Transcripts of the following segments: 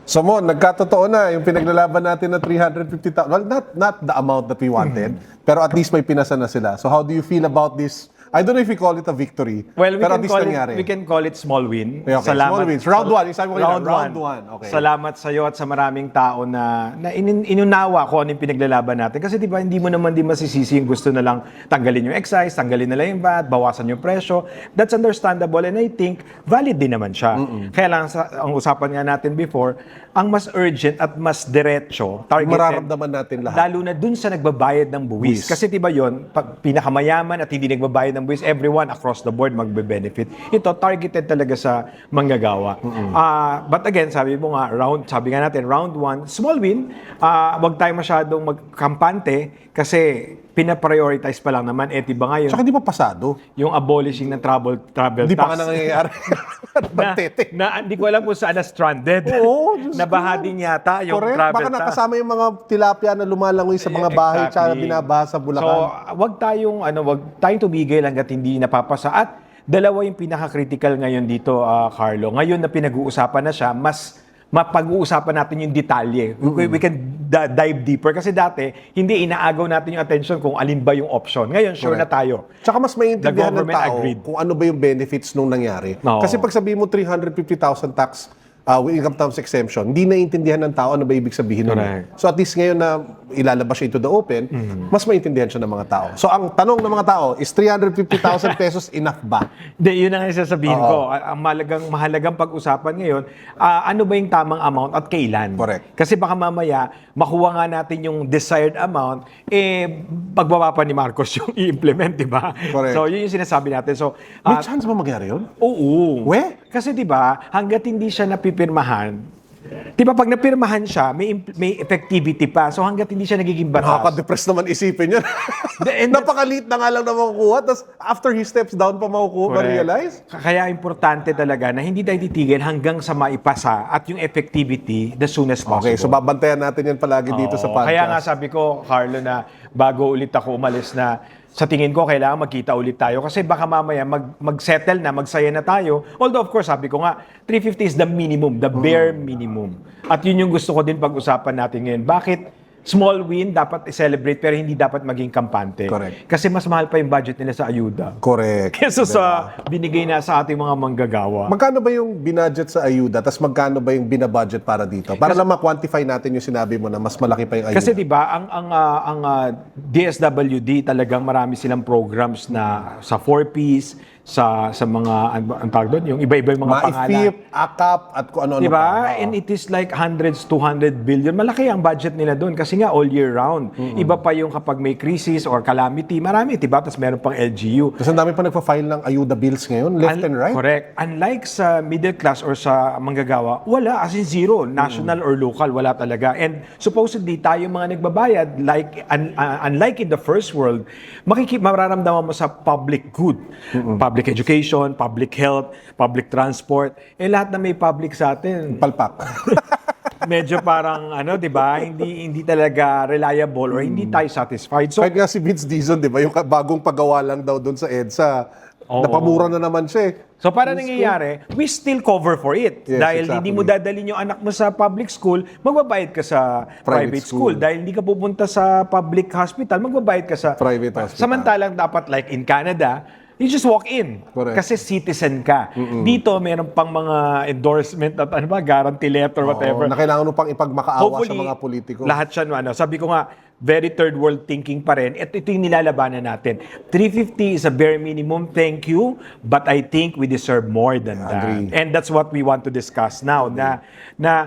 So Mon, nagkatotoo na yung pinaglalaban natin na 350,000. Well, not the amount that we wanted, pero at least may pinasa na sila. So how do you feel about this? I don't know if we call it a victory, Well, pero at least nangyari. we can call it small win. Okay, small wins. Round 1. Sabi ko kanina, round one. 1. Okay. Salamat sa iyo at sa maraming tao na inunawa ko ano yung pinaglalaban natin. Kasi di ba, hindi mo naman din masisisi yung gusto na lang tanggalin yung excise, tanggalin na lang yung VAT, bawasan yung presyo. That's understandable and I think valid din naman siya. Kaya lang, ang usapan nga natin before, ang mas urgent at mas diretso, targeted, Mararamdaman natin lahat. lalo na dun sa nagbabayad ng buwis. Kasi diba yun, pag pinakamayaman at hindi nagbabayad ng buwis, everyone across the board magbe-benefit. Ito, targeted talaga sa manggagawa. But again, sabi nga natin, round 1, small win. Wag tayo masyadong magkampante kasi pina-prioritize pa lang naman. Diba nga yun, Tsaka di pa pasado. yung abolishing ng travel Hindi pa tax. nga nangyayari. Pagtete. Hindi ko alam kung saan na stranded. Oo, Diyos ko. Nabaha din yata yung Correct. travel Baka tax. nakasama yung mga tilapia na lumalangoy sa mga bahay tsaka binabaha sa Bulacan. So, wag tayong tumigil hangga't hindi napapasa. At dalawa yung pinaka-critical ngayon dito, Carlo. Ngayon na pinag-uusapan na siya, mas mapag-uusapan natin yung detalye. We can dive deeper. Kasi dati, hindi inaagaw natin yung attention kung alin ba yung option. Ngayon, sure Correct. na tayo. Tsaka mas maintindihan ng government tao agreed. kung ano ba yung benefits nung nangyari. Oo. Kasi pag sabihin mo 350,000 tax with income tax exemption, hindi naiintindihan ng tao ano ba ibig sabihin nun. Correct. So at least ngayon na ilalabas siya into the open, mas maintindihan siya ng mga tao. So ang tanong ng mga tao, is 350,000 pesos enough ba? Hindi, yun ang sasabihin ko. Ang mahalagang pag-usapan ngayon, ano ba yung tamang amount at kailan? Correct. Kasi baka mamaya, makuha nga natin yung desired amount, pagbaba pa ni Marcos yung i-implement, di ba? Correct. So, yun yung sinasabi natin. So, May chance ba mangyari yun? oo. We? Kasi di ba, hangga't hindi siya napipirmahan, di ba pag napirmahan siya, may effectivity pa. So hangga't hindi siya nagiging batas. Nakaka-depress naman isipin yun. Napakaliit na nga lang na makukuha, tapos after he steps down pa makukuha, ma-realize? Kaya importante talaga na hindi tayo titigil hanggang sa maipasa at yung effectivity the soonest possible. Okay, so babantayan natin yan palagi dito sa podcast. Kaya nga sabi ko, Carlo, na bago ulit ako umalis na sa tingin ko, kailangan magkita ulit tayo kasi baka mamaya mag-settle na, magsaya na tayo. Although, of course, sabi ko nga, 350 is the minimum, the bare minimum. At yun yung gusto ko din pag-usapan natin ngayon. Bakit small win dapat i-celebrate pero hindi dapat maging kampante? Correct. Kasi mas mahal pa yung budget nila sa ayuda. Correct. Kesa sa binigay na sa ating mga manggagawa. Magkano ba yung binudget sa ayuda, tapos magkano ba yung binabudget para dito? Para lang ma-quantify natin yung sinabi mo na mas malaki pa yung ayuda. Kasi 'di ba ang DSWD talagang marami silang programs na sa 4Ps sa mga ang tawag doon, yung iba-iba yung mga pangalan. Ma-IFIP, AKAP, at kung ano-ano Diba? pa. And it is like hundreds, 200 billion. Malaki ang budget nila doon kasi nga all year round. Iba pa yung kapag may crisis or calamity, marami, diba? Tapos meron pang LGU. Kasi ang dami pa nagpa-file ng ayuda bills ngayon, left and right. Correct. Unlike sa middle class or sa manggagawa, wala, as in zero. National or local, wala talaga. And supposedly, tayo mga nagbabayad, like, unlike in the first world, mararamdaman mo sa public good. Public education, public health, public transport. Lahat na may public sa atin. Palpak. Medyo parang, di ba, hindi talaga reliable or hindi tayo satisfied. So, Kahit nga si Vince Dizon, di ba, yung bagong pagawa lang daw doon sa EDSA, napamura na naman siya eh. So para nangyayari, we still cover for it. Yes, Dahil exactly. hindi mo dadalhin yung anak mo sa public school, magbabayad ka sa private school. Dahil hindi ka pupunta sa public hospital, magbabayad ka sa Private hospital. Samantalang dapat like in Canada, you just walk in. Correct. Kasi citizen ka. Dito, meron pang mga endorsement at guarantee letter, whatever. Na kailangan mo pang ipagmakaawa sa mga politiko. Lahat siya, sabi ko nga, very third world thinking pa rin. At ito yung nilalabanan natin. 350 is a bare minimum, thank you, but I think we deserve more than that. Agree. And that's what we want to discuss now. Na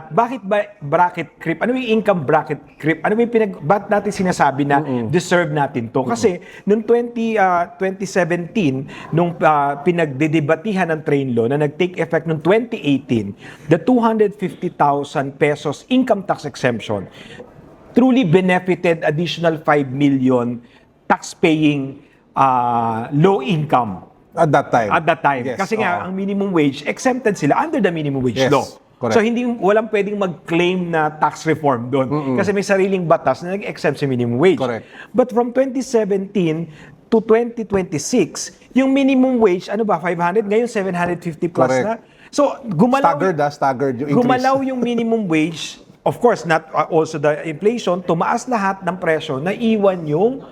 bakit ba bracket creep? Ano yung income bracket creep? Ano yung ba't natin sinasabi na deserve natin to? Kasi noong 2017, nung pinagdedebatihan ng train law na nag-take effect noong 2018, the 250,000 pesos income tax exemption truly benefited additional 5 million tax-paying low income At that time. at that time. Yes, Kasi nga, oo. ang minimum wage, exempted sila under the minimum wage Yes, law. correct. So, walang pwedeng mag-claim na tax reform doon. Kasi may sariling batas na nag-exempt sa minimum wage. Correct. But from 2017 to 2026, yung minimum wage, 500? Ngayon, 750 plus Correct. na. So, gumalaw, Staggered yung increase. gumalaw yung minimum wage. Of course, not also the inflation, tumaas lahat ng presyo, naiwan yung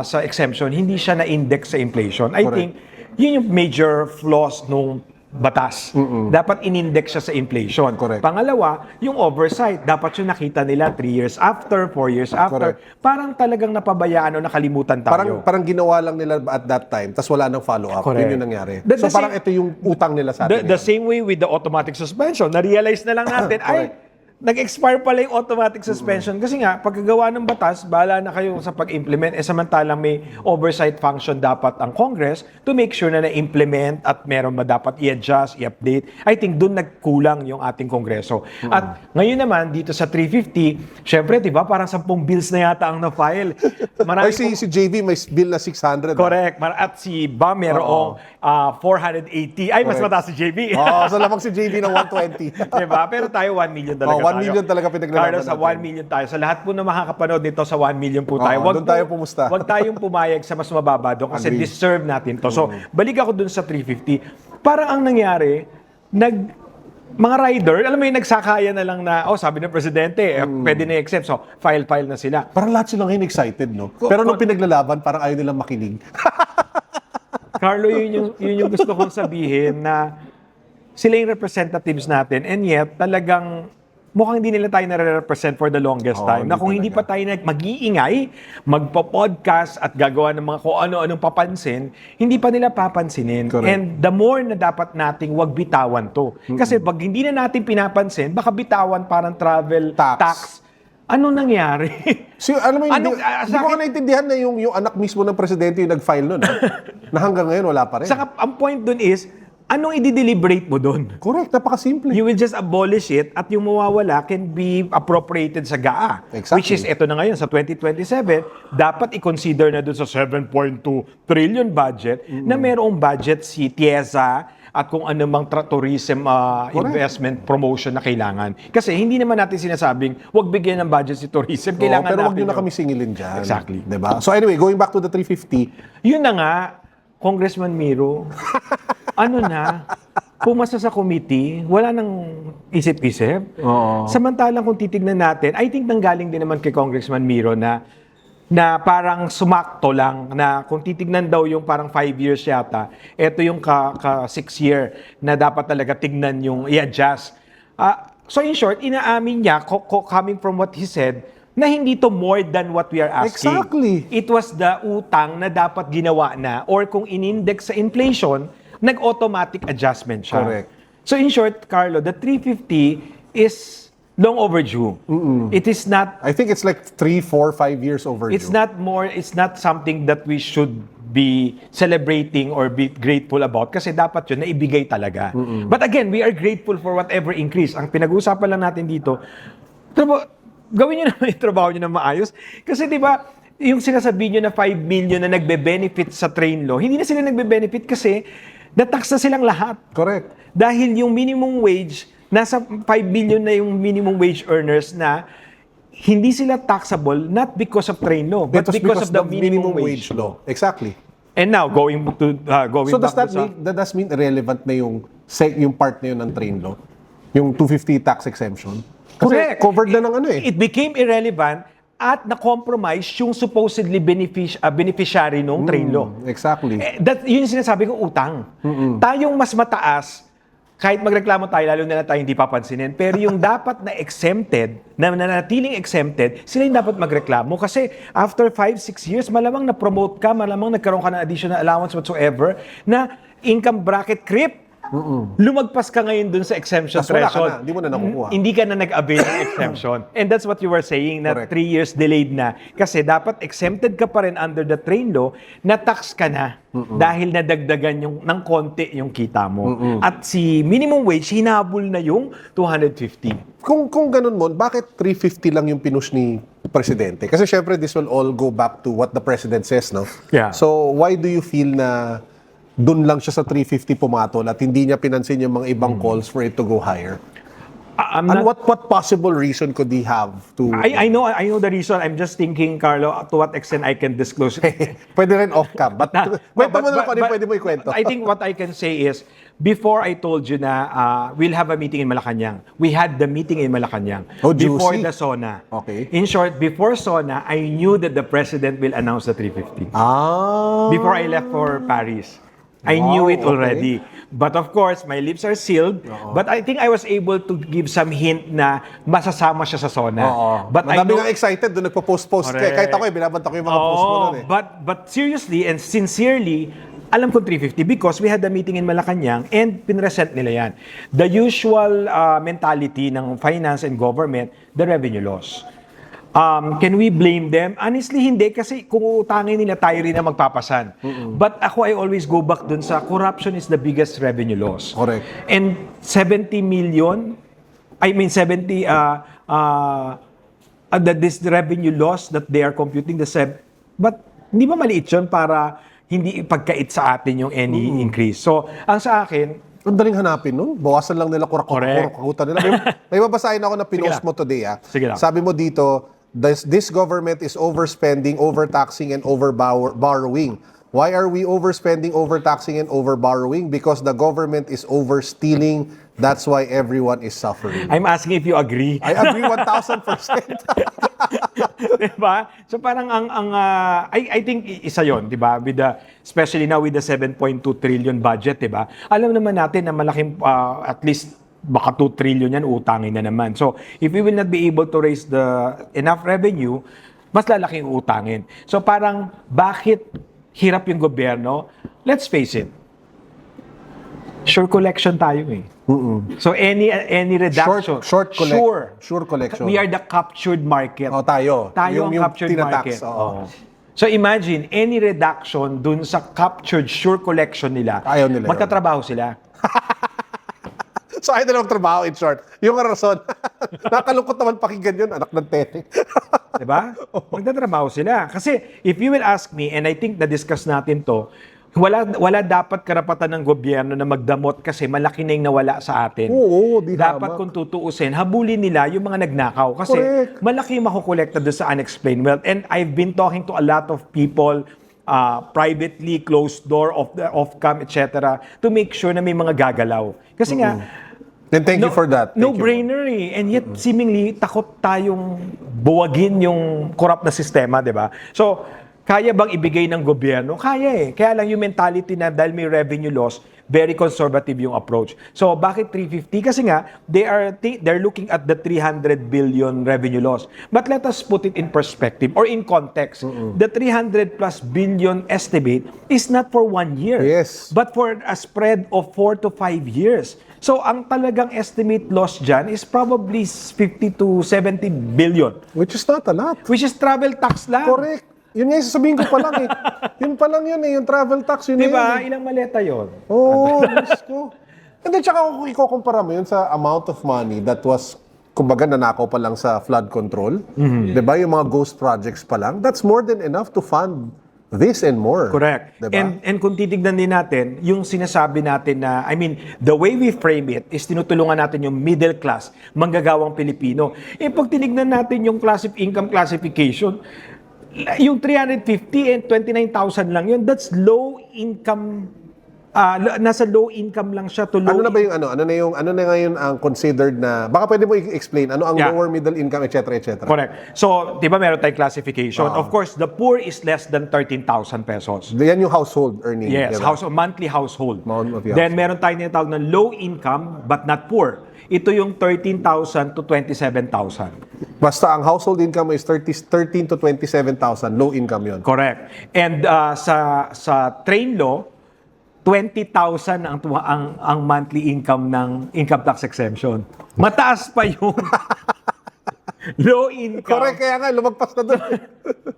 sa exemption, hindi siya na-index sa inflation. I think, yun yung major flaws nung batas. Dapat in-index siya sa inflation. Correct. Pangalawa, yung oversight. Dapat yung nakita nila 3 years after, 4 years after. Correct. Parang talagang napabayaan o nakalimutan tayo. Parang ginawa lang nila at that time, tas wala nang follow-up. Correct. Yun yung nangyari. The So parang same- ito yung utang nila sa atin. The same way with the automatic suspension. Na-realize na lang natin, ay, nag-expire pala yung automatic suspension. Kasi nga, pagkagawa ng batas, bahala na kayo sa pag-implement. Samantalang may oversight function dapat ang Congress to make sure na na-implement at meron ba dapat i-adjust, i-update. I think doon nagkulang yung ating Kongreso. At ngayon naman, dito sa 350, syempre, di ba, parang 10 bills na yata ang na-file. Ay, si JV may bill na 600. Correct. At si Bam merong 480. Ay, mas mataas si JB. So lamang si JV ng 120. Diba? Pero tayo 1 million talaga 1 million talaga pinaglalaban Carlos, sa 1 natin. million tayo. Sa lahat po na makakapanood nito, sa 1 million po tayo. Doon tayo pumusta. Huwag tayong pumayag sa mas mababa doon kasi Agree. deserve natin to. So, balik ako doon sa 350. Parang ang nangyari, mga rider, alam mo yung nagsakaya na lang na, sabi ng presidente, pwede na i-exempt. So, file na sila. Parang lahat sila ngayon excited, no? Pero nung pinaglalaban, parang ayaw nilang makinig. Carlo, yun yung gusto kong sabihin na sila yung representatives natin and yet talagang mukhang hindi nila tayo nare-represent for the longest time. Na kung hindi pa tayo mag-iingay, magpo-podcast at gagawa ng mga kung ano-anong papansin, hindi pa nila papansinin. Correct. And the more na dapat nating wag bitawan to. Kasi pag hindi na natin pinapansin, baka bitawan parang travel tax. Anong nangyari? So, alam mo, hindi sa ko akin- naintindihan na yung anak mismo ng presidente yung nag-file nun. Na hanggang ngayon, wala pa rin. Saka ang point dun is, anong i-deliberate mo dun? Correct, napakasimple. You will just abolish it at yung mawawala can be appropriated sa GAA. Exactly. Which is, ito na ngayon, sa 2027, dapat i-consider na dun sa 7.2 trillion budget na merong budget si TIEZA at kung ano mang tourism investment promotion na kailangan. Kasi hindi naman natin sinasabing, wag bigyan ng budget si tourism. Kailangan pero wag natin nyo na yun. kami singilin dyan. Exactly. Diba? So anyway, going back to the 350, Yun na nga, Congressman Miro, ano na, pumasa sa committee, wala nang isip-isip. Samantalang kung titignan natin, I think nanggaling din naman kay Congressman Miro na parang sumakto lang na kung titignan daw yung parang 5 years yata, ito yung ka 6 year na dapat talaga tignan yung i-adjust. So in short, inaamin niya, coming from what he said, na hindi to more than what we are asking. Exactly. It was the utang na dapat ginawa na or kung in-index sa inflation, nag-automatic adjustment siya. Correct. So in short, Carlo, the 350 is long overdue. It is not I think it's like 3, 4, 5 years overdue. it's not something that we should be celebrating or be grateful about kasi dapat yun naibigay talaga. But again, we are grateful for whatever increase. Ang pinag-uusapan lang natin dito, gawin nyo naman yung trabaho nyo na maayos. Kasi di ba, yung sinasabi nyo na 5 million na nagbe-benefit sa train law, hindi na sila nagbe-benefit kasi natax na silang lahat. Correct. Dahil yung minimum wage, nasa 5 billion na yung minimum wage earners na hindi sila taxable not because of train law, but It was because of the minimum wage. law. Exactly. And now, going So does back that mean irrelevant na yung part na yun ng train law? Yung 250 tax exemption? Kasi Correct. covered na ng ano eh. It became irrelevant at na-compromise yung supposedly beneficiary ng train law. Exactly. Yun yung sinasabi ko, utang. Tayong mas mataas, kahit magreklamo tayo, lalo na tayo hindi papansinin, pero yung dapat na exempted, na nanatiling exempted, sila yung dapat magreklamo. Kasi after 5-6 years, malamang na-promote ka, malamang nagkaroon ka ng additional allowance whatsoever, na income bracket creep. Lumagpas ka ngayon dun sa exemption Tas wala ka threshold. na, hindi mo na nakukuha. Hindi ka na nag-avail ng exemption. And that's what you were saying, na Correct. 3 years delayed na. Kasi dapat exempted ka pa rin under the train law, na-tax ka na dahil nadagdagan ng konti yung kita mo. At si minimum wage, hinabol na yung 250. Kung ganun mo, bakit 350 lang yung pinush ni presidente? Kasi syempre, this will all go back to what the president says, no? Yeah. So, why do you feel na dun lang siya sa 350 pumatol at hindi niya pinansin yung mga ibang calls for it to go higher? I'm And not- what possible reason could he have to... I know the reason. I'm just thinking, Carlo, to what extent I can disclose. Pwede rin off-cam. But, kwento mo na lang kung ano yung pwede mo ikwento. I think what I can say is, before I told you na we'll have a meeting in Malacanang, we had the meeting in Malacanang. Oh, before juicy. the SONA. Okay. In short, before SONA, I knew that the president will announce the 350. Ah. Before I left for Paris. I Wow, knew it okay. already. But of course, my lips are sealed. But I think I was able to give some hint na masasama siya sa SONA. Oo. But I Madami know, nga excited doon nagpo-post-post. Correct. Kahit ako binabanta ko yung mga post mo Oo, nun eh. but seriously and sincerely, alam ko 350 because we had a meeting in Malacanang and pinresent nila yan. The usual mentality ng finance and government, the revenue loss. Can we blame them? Honestly, hindi. Kasi kung utangin nila, tayo rin na magpapasan. But ako, I always go back dun sa corruption is the biggest revenue loss. Correct. And 70 million, I mean 70, this revenue loss that they are computing, but hindi ba maliit yun para hindi ipagkait sa atin yung any increase? So, ang sa akin, Ang daling hanapin nun. Bawasan lang nila Correct. kurakutan nila. May babasahin ako na pinost Sige mo today. Sige lang. Sabi mo dito, this government is overspending, overtaxing, and overborrowing. Why are we overspending, overtaxing, and overborrowing? Because the government is overstealing. That's why everyone is suffering. I'm asking if you agree. I agree 1,000%. Diba? So parang I think isa yon, 'di ba? With the especially now with the 7.2 trillion budget, 'di ba? Alam naman natin na malaking at least baka 2 trillion yan utangin na naman. So if we will not be able to raise the enough revenue, mas lalaking utangin. So parang bakit hirap yung gobyerno? Let's face it. Sure collection tayo eh. So any reduction, Sure collection. We are the captured market. Oh, tayo. Tayo ang Yung captured tinatax, market. oo. So imagine, any reduction dun sa captured sure collection nila, Ayaw nila yun. magtatrabaho sila. So ayaw na trabaho in short. Yung rason. Nakalungkot naman pakinggan yun, anak ng tete. Diba? Magtatrabaho sila. Kasi if you will ask me, and I think na-discuss natin to, wala dapat karapatan ng gobyerno na magdamot kasi malaki na yung nawala sa atin. Oo, di Dapat hamak. kung tutuusin, habulin nila yung mga nagnakaw. Kasi Correct. malaki yung makukolekta doon sa unexplained wealth. And I've been talking to a lot of people, privately, closed door, off-cam, etc., to make sure na may mga gagalaw. Kasi nga, And thank you for that. Thank you. No-brainer eh. And yet, seemingly, takot tayong buwagin yung corrupt na sistema, di ba? So, kaya bang ibigay ng gobyerno? Kaya eh. Kaya lang yung mentality na dahil may revenue loss, very conservative yung approach. So, bakit 350? Kasi nga, they're looking at the 300 billion revenue loss. But let us put it in perspective or in context. The 300 plus billion estimate is not for 1 year. Yes. But for a spread of 4 to 5 years. So, ang talagang estimate loss dyan is probably 50 to 70 billion. Which is not a lot. Which is travel tax lang. Correct. Yun nga yung sasabihin ko pa lang eh. Yun pa lang yun eh, yung travel tax yun Diba? eh. Ilang maleta yon? Oo, Diyos ko. And then, tsaka kung ikukumpara mo yun sa amount of money that was, kumbaga, nanakaw pa lang sa flood control. Diba? Yung mga ghost projects pa lang. That's more than enough to fund this and more. Correct. Diba? And kung titignan din natin, yung sinasabi natin na, I mean, the way we frame it is tinutulungan natin yung middle class, manggagawang Pilipino. Eh, pag tinignan natin yung income classification, yung 350 and 29,000 lang yun, that's low income, nasa low income lang siya to low Ano na ba yung ano na ngayon ang considered na, baka pwede mo i-explain, ano ang Yeah. lower middle income, etc. Correct. So, di ba meron tayong classification? Of course, the poor is less than 13,000 pesos. Yan yung household earning. Yes, diba? monthly household. Monthly Then meron tayong tinatawag na low income but not poor. Ito yung 13,000 to 27,000. Basta ang household income is 13 to 27,000, low income yun. Correct. And sa train law, 20,000 ang monthly income ng income tax exemption. Mataas pa yung low income. Correct, kaya nga, lumagpas na doon.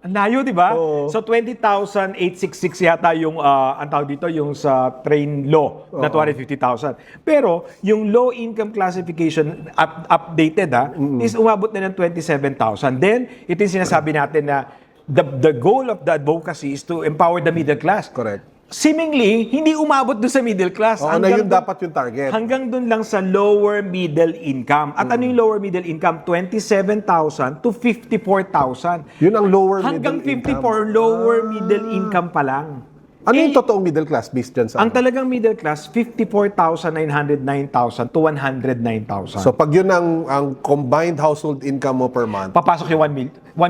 Ang layo, di ba? Oo. So, 20,866 yata yung, ang tawag dito, yung sa train law na 250,000. Pero, yung low income classification, updated is umabot na ng 27,000. Then, ito yung sinasabi natin na the goal of the advocacy is to empower the middle class. Correct. seemingly, hindi umabot doon sa middle class. Oo, na yun dapat yung target. Hanggang doon lang sa lower middle income. At ano yung lower middle income? 27,000 to 54,000. Yun ang lower Hanggang middle 54, income. lower middle income pa lang. Ano yung totoong middle class based dyan sa Ang talagang middle class, 54,909,000 to 109,000. So pag yun ang combined household income mo per month, Papasok yung 1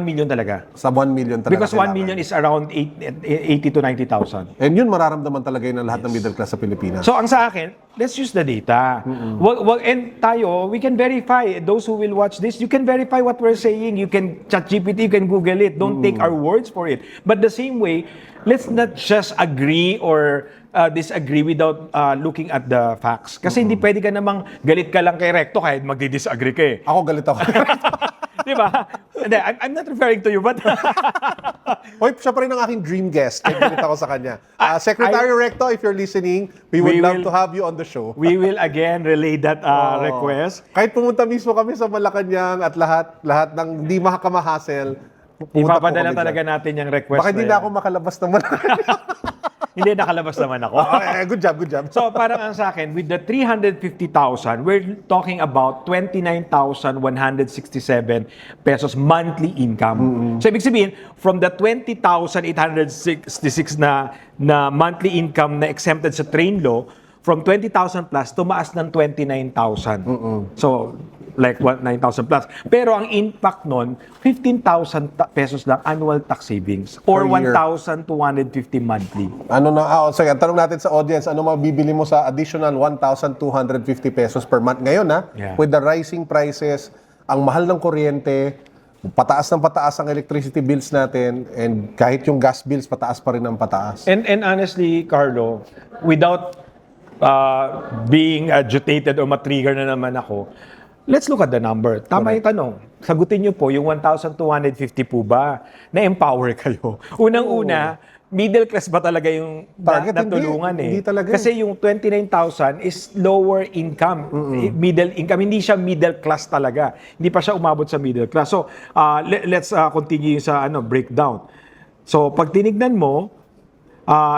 million talaga. sa 1 million talaga Because 1 kailangan. million is around 80 to 90,000. And yun mararamdaman talaga yun ng lahat ng middle class sa Pilipinas. So ang sa akin, let's use the data. And tayo, we can verify. Those who will watch this, you can verify what we're saying. You can ChatGPT, you can Google it. Don't take our words for it. But the same way, let's not just agree or disagree without looking at the facts. Kasi hindi pwede ka namang galit ka lang kay Recto kahit magdi-disagree ka eh. Ako galit ako. Di ba? Hindi, I'm not referring to you, but Hoy, siya pa rin ang aking dream guest. Kaya galit ako sa kanya. Secretary Recto, if you're listening, we would love to have you on the show. we will again relay that request. Kahit pumunta mismo kami sa Malacanang at lahat ng hindi makakamahasel, pumunta po Ipapadala kami talaga dyan. natin yung request Baka hindi na na yan. ako makalabas ng Malacanang. Hindi, nakalabas naman ako. Good job, good job. So, parang ang sa akin, with the 350,000, we're talking about 29,167 pesos monthly income. So, ibig sabihin, from the 20,866 na monthly income na exempted sa train law, from 20,000 plus, tumaas ng 29,000. So, like 9,000 plus. Pero ang impact nun, 15,000 pesos lang annual tax savings or Per year. 1,250 monthly. Sige, tanong natin sa audience, ano mabibili mo sa additional 1,250 pesos per month ngayon, ha? Yeah. With the rising prices, ang mahal ng kuryente, pataas ng pataas ang electricity bills natin, and kahit yung gas bills, pataas pa rin ang pataas. And honestly, Carlo, without being agitated or matrigger na naman ako, let's look at the number. Tama yung tanong. Sagutin niyo po, yung 1,250 po ba, na-empower kayo? Unang-una, middle class ba talaga yung Target? natulungan Hindi talaga. Kasi yung 29,000 is lower income. Middle income. Hindi siya middle class talaga. Hindi pa siya umabot sa middle class. So, let's continue sa breakdown. So, pag tinignan mo,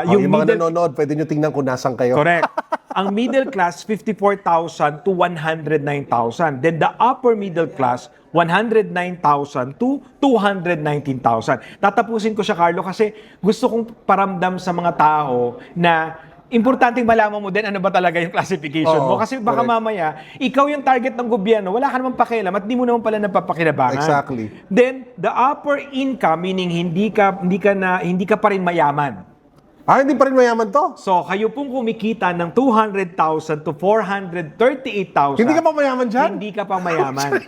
Yung mga nanonood, pwede nyo tingnan kung nasan kayo. Correct. Ang middle class, 54,000 to 109,000. Then the upper middle class, 109,000 to 219,000. Tatapusin ko siya, Carlo, kasi gusto kong paramdam sa mga tao na importanteng malaman mo din ano ba talaga yung classification mo. Kasi baka correct. mamaya, ikaw yung target ng gobyerno, wala ka naman pakialam at di mo naman pala napapakinabangan. Exactly. Then, the upper income, meaning hindi ka pa rin mayaman. Hindi pa rin mayaman to. So, kayo pong kumikita ng 200,000 to 438,000. Hindi ka pa mayaman dyan? Hindi ka pa mayaman.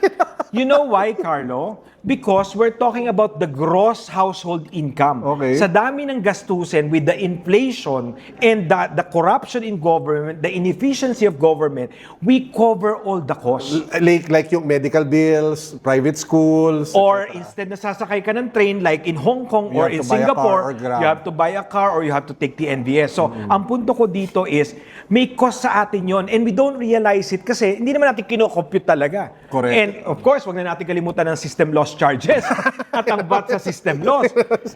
You know why, Carlo? Because we're talking about the gross household income. Okay. Sa dami ng gastusin with the inflation and the corruption in government, the inefficiency of government, we cover all the costs. Like yung medical bills, private schools, Or etc. instead na sasakay ka ng train like in Hong Kong You or have in to buy a car Singapore, or Grab. you have to buy a car or you have to take the NVS. So, ang punto ko dito is, may cost sa atin yon and we don't realize it kasi hindi naman natin kino-compute talaga. Correct. And of course, wag na natin kalimutan ng system loss charges at ang VAT sa system loss.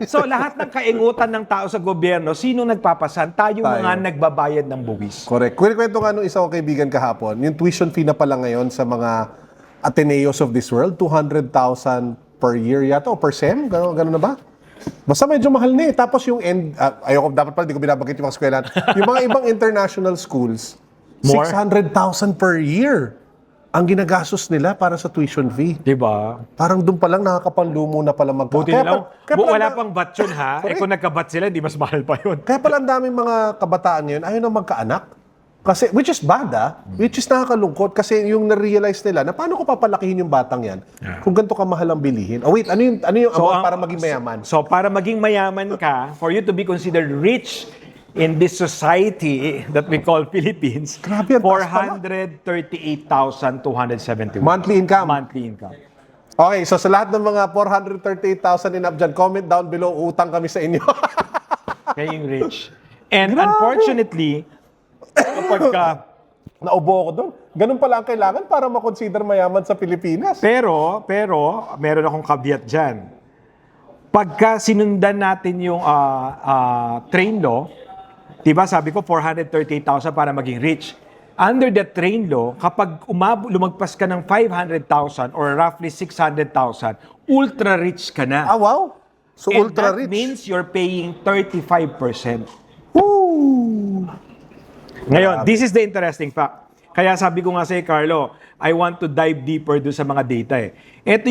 So, lahat ng kaingutan ng tao sa gobyerno, sino nagpapasan? Tayo mga nagbabayad ng buwis. Correct. Kwento nga nung isa kong kaibigan kahapon, yung tuition fee na pala ngayon sa mga Ateneos of this world, 200,000 per year yata o per sem? Gano'n na ba? Basta medyo mahal na eh. Tapos yung ayoko, dapat pala, di ko binabanggit yung mga eskwelahan. Yung mga ibang international schools, More? 600,000 per year ang ginagastos nila para sa tuition fee. Diba? Parang doon pa lang nakakapanlumo na pala Buti na lang. Wala pang VAT yun ha. Correct. Kung nagka-VAT sila, di mas mahal pa yun. Kaya pala ang daming mga kabataan ngayon ayaw na magkaanak. Kasi, which is bad which is nakakalungkot kasi yung na-realize nila na paano ko papalakihin yung batang yan kung ganito kamahal ang bilihin. Oh wait, ano yung amount para maging mayaman? So, para maging mayaman ka, for you to be considered rich in this society that we call Philippines, Grabe, ang taas pala. 438,271. Monthly income. Monthly income. Okay, so sa lahat ng mga 438,000 in up dyan, comment down below, utang kami sa inyo. Kaya yung rich. And unfortunately, kapag ka, Naubo ako doon. Ganun pala ang kailangan para makonsider mayaman sa Pilipinas. pero, meron akong caveat dyan. Pagka sinundan natin yung train law, Diba sabi ko 438,000 para maging rich. Under the train law, kapag lumagpas ka ng 500,000 or roughly 600,000, ultra rich ka na. Ah, wow. So, And ultra that rich. means you're paying 35%. Woo! Ngayon, this is the interesting fact. Kaya sabi ko nga sa Carlo, I want to dive deeper do sa mga data eh. Ito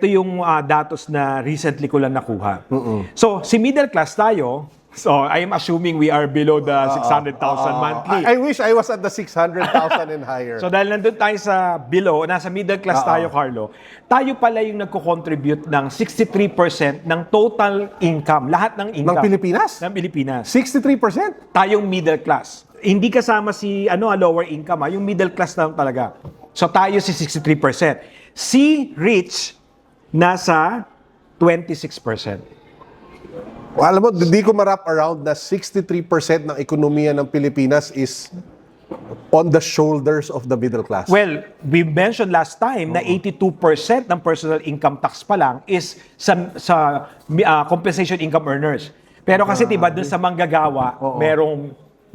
yung datos na recently ko lang nakuha. So, si middle class tayo, so I am assuming we are below the 600,000 monthly. I wish I was at the 600,000 and higher. So dahil nandun tayo sa below, nasa middle class tayo, Carlo, tayo pala yung nagko-contribute ng 63% ng total income, lahat ng income. Ng Pilipinas? Ng Pilipinas. 63%? Tayong middle class. Hindi kasama si lower income, yung middle class lang talaga. So tayo si 63%. Si rich, nasa 26%. Alam mo, hindi ko ma-wrap around na 63% ng ekonomiya ng Pilipinas is on the shoulders of the middle class. Well, we mentioned last time na 82% ng personal income tax pa lang is sa compensation income earners. Pero kasi diba dun sa manggagawa,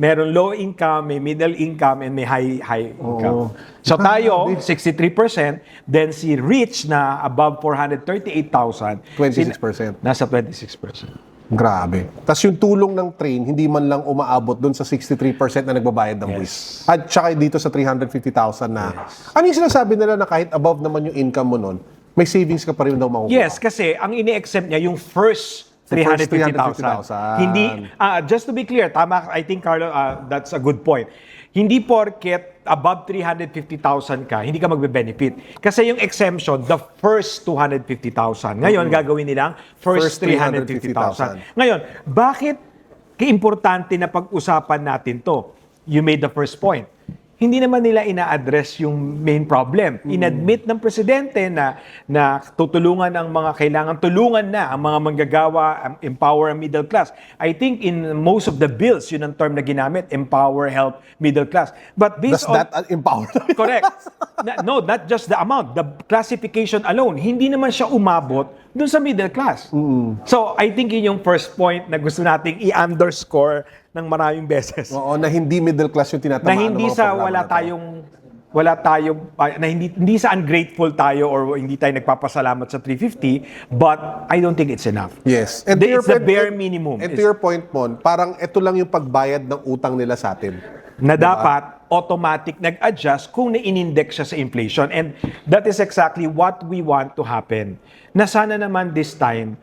merong low income, may middle income, and may high income. So tayo, 63%, then si rich na above 438,000, 26%. nasa 26%. Grabe. Tapos yung tulong ng train, hindi man lang umaabot dun sa 63% na nagbabayad ng buwis. At saka dito sa 350,000 na. Ano yung sinasabi nila na kahit above naman yung income mo nun, may savings ka pa rin daw makukuha? Yes, kasi ang ini-exempt niya yung first 350,000. Hindi, just to be clear, tama, I think, Carlo, that's a good point. Hindi porket above 350,000 ka, hindi ka magbe-benefit. Kasi yung exemption, the first 250,000. Ngayon, gagawin nilang first 350,000. Ngayon, bakit importante na pag-usapan natin to? You made the first point. Hindi naman nila ina-address yung main problem. Inadmit ng presidente na tutulungan ang mga kailangan tulungan na ang mga manggagawa, empower ang middle class. I think in most of the bills, yun ang term na ginamit, empower, help, middle class. But based Does that empower? Correct. No, not just the amount. The classification alone, hindi naman siya umabot dun sa middle class. So, I think yun yung first point na gusto nating i-underscore ng maraming beses. Oo, na hindi middle class yung tinatamaan Na hindi ng mga sa programa wala tayong na hindi sa ungrateful tayo or hindi tayo nagpapasalamat sa 350, but I don't think it's enough. Yes. And It's the bare minimum. And to your point, Mon, parang ito lang yung pagbayad ng utang nila sa atin. Na dapat automatic nag-adjust kung na-inindex siya sa inflation. And that is exactly what we want to happen. Na sana naman this time,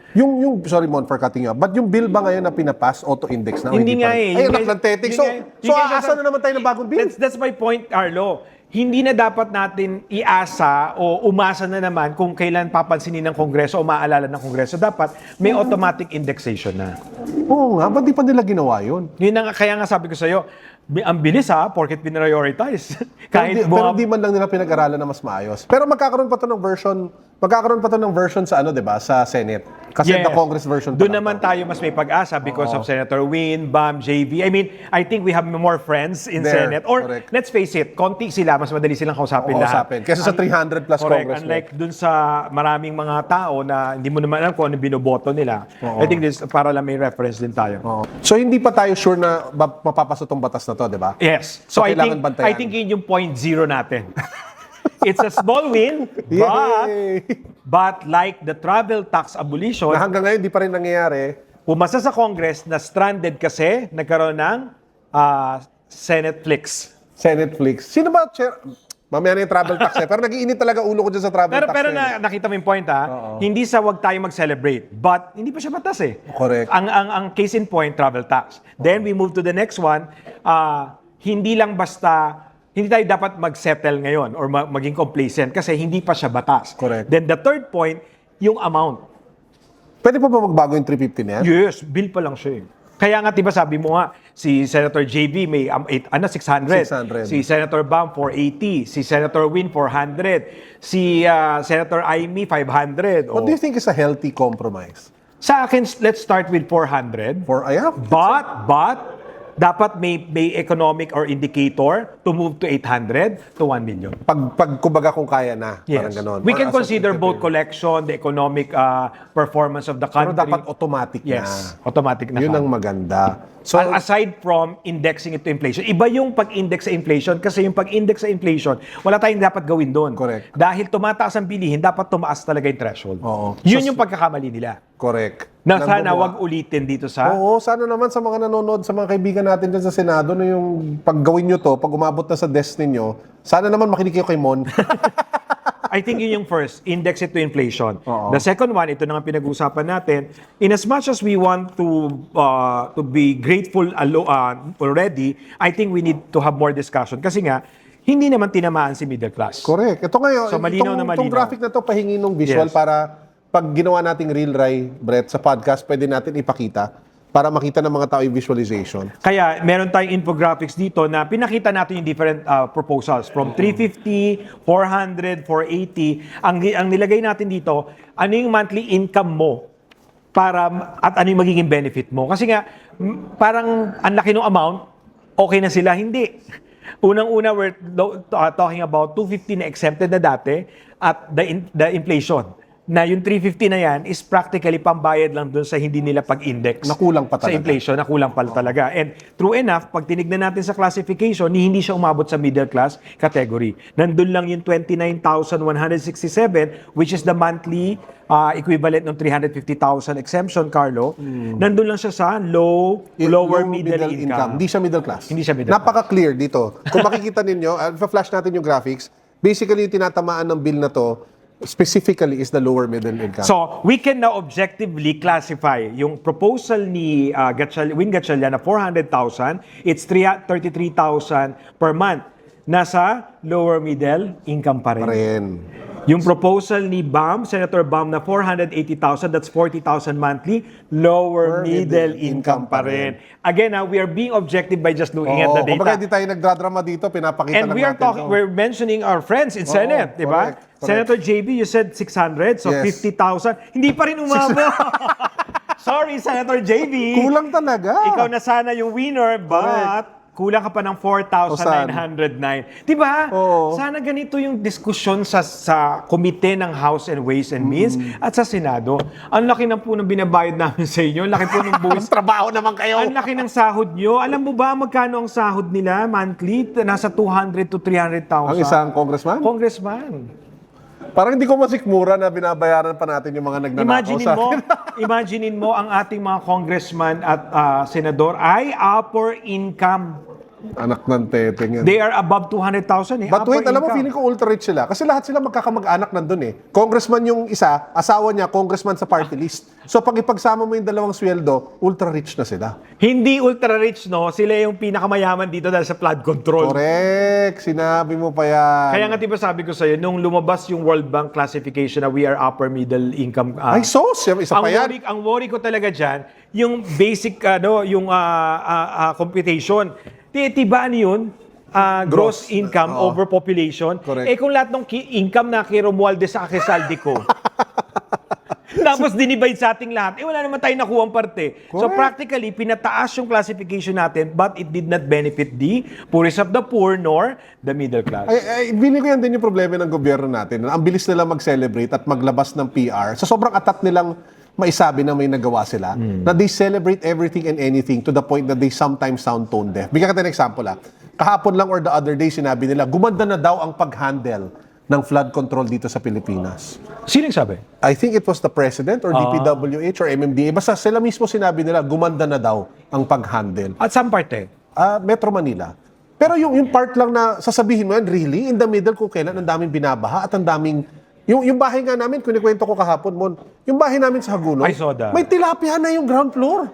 Sorry Mon for cutting you off, but yung bill ba ngayon na pinapas, auto-index na? o Hindi nga pa? eh. Ay, Yung anak guys- ng tetik. yung So, guys- so yung guys- aasa na naman tayo ng bagong bill? That's my point, Carlo. Hindi na dapat natin iasa o umasa na naman kung kailan papansinin ng Kongreso o maaalala ng Kongreso. Dapat may automatic indexation na. Oo nga, ba't di pa nila ginawa yun? Yun na nga, kaya nga sabi ko sa'yo, ang bilis porket pinrioritize. Pero di man lang nila pinag-aralan na mas maayos. Pero magkakaroon pa to ng version sa di ba, sa Senate. Kasi the Congress version pa Doon lang naman to. tayo mas may pag-asa because of Senator Win, Bam, JV. I mean, I think we have more friends in There, Senate. Or, correct. let's face it, konti sila, mas madali silang kausapin lahat. Kesa sa 300 plus Correct. congressmen. Unlike dun sa maraming mga tao na hindi mo naman alam kung ano binoboto nila. I think this, para lang may reference din tayo. Oo. So hindi pa tayo sure na mapapasa tong batas na to, di ba? Yes. So, So, kailangan bantayan. I think yun yung 0.0 natin. It's a small win, Yay! but like the travel tax abolition, Na hanggang ngayon di pa rin nangyayari. pumasa sa Congress na stranded kasi nagkaroon ng Senate Flix. Senate Flix. Sino ba, chair? Mamaya na yung travel tax Pero nag-iinit talaga ulo ko dyan sa travel tax. Pero nakita mo yung point hindi sa wag tayo mag-celebrate, but hindi pa siya batas eh. Correct. Ang case in point, travel tax. Then we move to the next one, hindi lang basta, hindi tayo dapat mag-settle ngayon or maging complacent kasi hindi pa siya batas. Correct. Then the third point, yung amount. Pwede pa ba magbago yung 350 na yan? Yes, bill pa lang siya eh. Kaya nga, diba sabi mo nga, si Senator JB may 600. 600. Si Senator Bam, 480. Si Senator Win, 400. Si Senator Amy, 500. What do you think is a healthy compromise? Sa akin, let's start with 400. For, But, dapat may economic or indicator to move to 800 to 1 million. Pag kumbaga kung kaya na, parang ganon. We Or can as a consider certificate. both collection, the economic performance of the Pero country. dapat automatic na. Yes, automatic na. Yun ang maganda. So, Aside from indexing it to inflation, iba yung pag-index sa inflation kasi yung pag-index sa inflation, wala tayong dapat gawin doon. Correct. Dahil tumataas ang bilihin, dapat tumaas talaga yung threshold. Oo. Yun So, yung pagkakamali nila. correct. Na sana Number wag ulitin dito sa... Oo, sana naman sa mga nanonood, sa mga kaibigan natin dyan sa Senado, na yung pag gawin nyo to, pag umabot na sa desk ninyo, sana naman makinig kayo kay Mon. I think yun yung first, index it to inflation. Oo. The second one, ito na nga pinag-uusapan natin, in as much as we want to be grateful already, I think we need to have more discussion. Kasi nga, hindi naman tinamaan si middle class. Correct. Ito ngayon, So, malinaw na malinaw. itong graphic na to, pahingi ng visual Yes. para pag ginawa nating Real Rai, Brett, sa podcast, pwede natin ipakita para makita ng mga tao yung visualization. Kaya meron tayong infographics dito na pinakita natin yung different proposals from 350, 400, 480. Ang nilagay natin dito, ano yung monthly income mo at ano yung magiging benefit mo. Kasi nga, parang ang laki ng amount, okay na sila. Hindi. Unang-una, we're talking about 250 na exempted na dati at the inflation. Na yung 350 na yan is practically pambayad lang dun sa hindi nila pag-index. Nakulang pa Sa talaga. inflation, nakulang pa talaga. And true enough, pag tinignan natin sa classification, hindi siya umabot sa middle class category. Nandun lang yung 29,167, which is the monthly equivalent ng 350,000 exemption, Carlo. Nandun lang siya sa lower middle income. Hindi siya middle class. Hindi siya middle Napaka-clear dito. Kung makikita ninyo, flash natin yung graphics, basically yung tinatamaan ng bill na to, specifically is the lower middle income. So, we can now objectively classify yung proposal ni Wing Gatchalian na 400,000, it's 33,000 per month. Nasa lower middle income pa rin. Yung proposal ni Senator Bam na 480,000, that's 40,000 monthly, lower middle income pa rin. Again, we are being objective by just looking at the data. Kumbaga hindi tayo nagdradrama dito, pinapakita And lang we are natin. we're mentioning our friends in Senate, di ba? correct. Senator JB, you said 600, so Yes. 50,000. Hindi pa rin umabot. Sorry, Senator JB. Kulang talaga. Ikaw na sana yung winner, but kulang ka pa ng 4,909. Di ba? Oo. Sana ganito yung diskusyon sa komite ng House and Ways and Means at sa Senado. Ang laki na po ng binabayad namin sa inyo. Ang laki po ng buwis. Trabaho naman kayo. Ang laki ng sahod nyo. Alam mo ba magkano ang sahod nila monthly? Nasa 200 to 300,000. Ang isang congressman? Congressman. Parang hindi ko masikmura na binabayaran pa natin yung mga nagnanakaw sa akin. Imaginein mo ang ating mga congressman at senador ay upper income. Anak ng teteng yan. They are above 200,000 eh. But upper wait, alam mo, income. feeling ko ultra-rich sila. Kasi lahat sila magkakamag-anak nandun eh. Congressman yung isa, asawa niya, congressman sa party list. So pag ipagsama mo yung dalawang sweldo, ultra-rich na sila. Hindi ultra-rich, no? Sila yung pinakamayaman dito dahil sa flood control. Correct. Sinabi mo pa yan. Kaya nga diba sabi ko sa'yo, nung lumabas yung World Bank classification na we are upper middle income. Ay, sos! Isa pa yan. Ang worry ko talaga dyan, yung basic, yung computation. Tibaan yun, gross income Oo. over population. Correct. Eh kung lahat ng income na kay Romualdez sa Akesaldi ko, tapos dinivide sa ating lahat, wala naman tayong nakuha ang parte. So Correct. practically, pinataas yung classification natin, but it did not benefit the poorest of the poor nor the middle class. Bili ko yan din yung problema ng gobyerno natin. Ang bilis nila mag-celebrate at maglabas ng PR. Sa sobrang atat nilang maisabi na may nagawa sila, na they celebrate everything and anything to the point that they sometimes sound tone deaf. Bigyan ka tayo ng example. Kahapon lang or the other day, sinabi nila, gumanda na daw ang pag-handle ng flood control dito sa Pilipinas. Sino sabi? I think it was the President or DPWH or MMDA. Basta sila mismo sinabi nila, gumanda na daw ang pag-handle. At saan parte? Metro Manila. Pero yung part lang na sasabihin mo yan, really, in the middle kung kailan ang daming binabaha at ang daming... Yung bahay nga namin, kunikwento ko kahapon, Mon, yung bahay namin sa Haguno, I saw that. may tilapia na yung ground floor.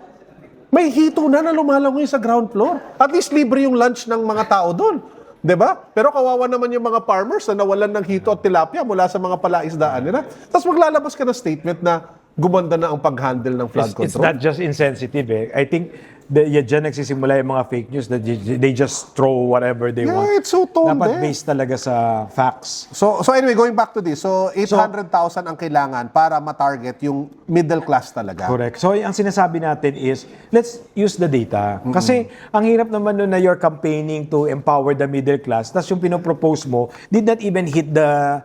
May hito na lumalangoy sa ground floor. At least libre yung lunch ng mga tao doon. 'Di ba? Pero kawawa naman yung mga farmers na nawalan ng hito at tilapia mula sa mga palaisdaan nila. Tapos maglalabas ka ng statement na gumanda na ang pag-handle ng flood It's control. not just insensitive eh. I think Diyan nagsisimula yung mga fake news that they just throw whatever they want. Yeah, it's so tone Dapat deaf. based talaga sa facts. So anyway, going back to this. So 800,000 ang kailangan para ma-target yung middle class talaga. Correct. So, ang sinasabi natin is, let's use the data. Kasi, ang hirap naman nun na you're campaigning to empower the middle class, tapos yung pinopropose mo, did not even hit the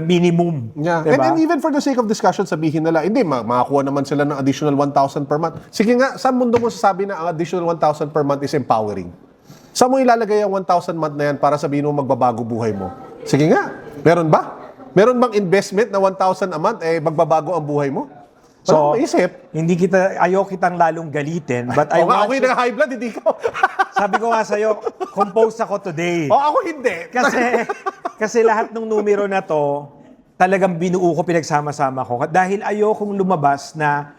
minimum. Yeah. Diba? And even for the sake of discussion, sabihin nila, hindi, makakuha naman sila ng additional 1,000 per month. Sige nga, saan mundo mo sasabi na ang additional 1,000 per month is empowering? Saan mo ilalagay ang 1,000 month na yan para sabihin mo magbabago buhay mo? Sige nga, meron ba? Meron bang investment na 1,000 a month, magbabago ang buhay mo? So, isip. ayaw kitang lalong galitin, but I O nga, want ako'y you, naka-high blood, hindi ko. sabi ko nga sa'yo, compose ako today. O ako hindi. Kasi lahat ng numero na to, talagang binuo ko, pinagsama-sama ko. Dahil ayokong lumabas na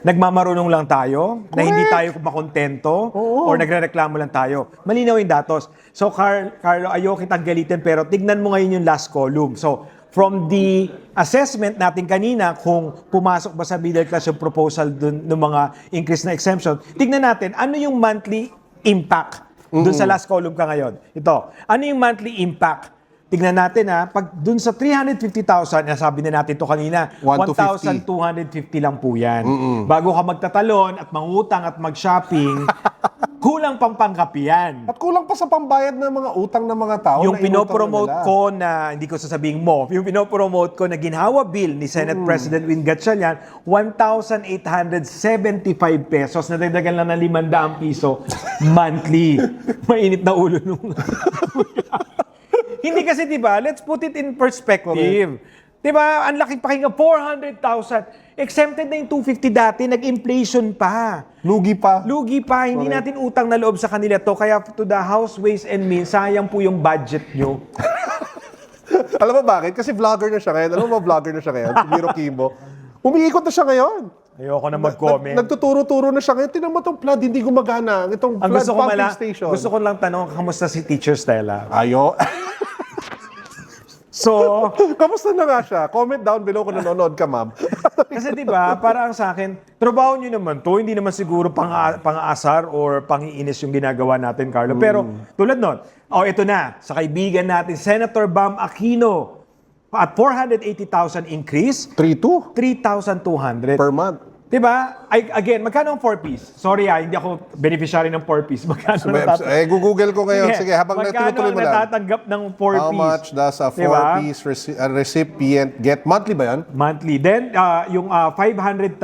nagmamarunong lang tayo, na hindi tayo makontento, or nagrereklamo lang tayo. Malinaw yung datos. So, Carlo, ayoko kitang galitin, pero tignan mo ngayon yung last column. So, from the assessment natin kanina, kung pumasok ba sa middle class yung proposal dun, ng mga increase na exemption, tignan natin, ano yung monthly impact dun sa last column ka ngayon? Ito, ano yung monthly impact? Tignan natin pag dun sa 350,000, nasabi na natin to kanina, 1,250 lang po yan. Bago ka magtatalon at mangutang at mag-shopping, kulang pang pangkapi yan. At kulang pa sa pambayad ng mga utang ng mga tao. Yung na inutang pinopromote na nila. ko na, hindi ko sasabing mo, yung pinopromote ko na ginhawa bill ni Senate President Win Gatchalian, 1,875 pesos, nadagdagan lang ng 500 piso monthly. Mainit na ulo nung... Hindi kasi, di ba, let's put it in perspective. Di ba, ang laking pakinggan, 400,000. Exempted na yung 250 dati, nag-inflation pa. Lugi pa. Lugi pa, hindi natin utang na loob sa kanila to. Kaya to the House Ways and Means, sayang po yung budget nyo. Alam mo bakit? Kasi vlogger na siya ngayon. Alam mo vlogger na siya ngayon? Si Miro Kimbo. Umiikot na siya ngayon. Ayoko na mag-comment. Nagtuturo-turo na siya ngayon. Tingnan mo itong flood, hindi gumagana. Itong Ang flood gusto ko pumping mala, station. gusto ko lang tanong, kamusta si Teacher Stella? Ayo. So, Kamusta na nga siya? Comment down below kung nanonood ka, ma'am. kasi di ba, para ang sa akin, trabaho nyo naman to, hindi naman siguro pang-aasar or pang-iinis yung ginagawa natin, Carlo. Pero tulad nun, ito na, sa kaibigan natin, Senator Bam Aquino, at 480,000 increase, 3-2 3,200. per month. Diba? Again, magkano ang 4-piece? Sorry hindi ako beneficiary ng 4-piece. Magkano Google ko ngayon. Sige, habang natutuloy mo lang. natatanggap ng 4-piece? How much does a 4-piece recipient get? Monthly ba yan? Monthly. Then, yung 500,000,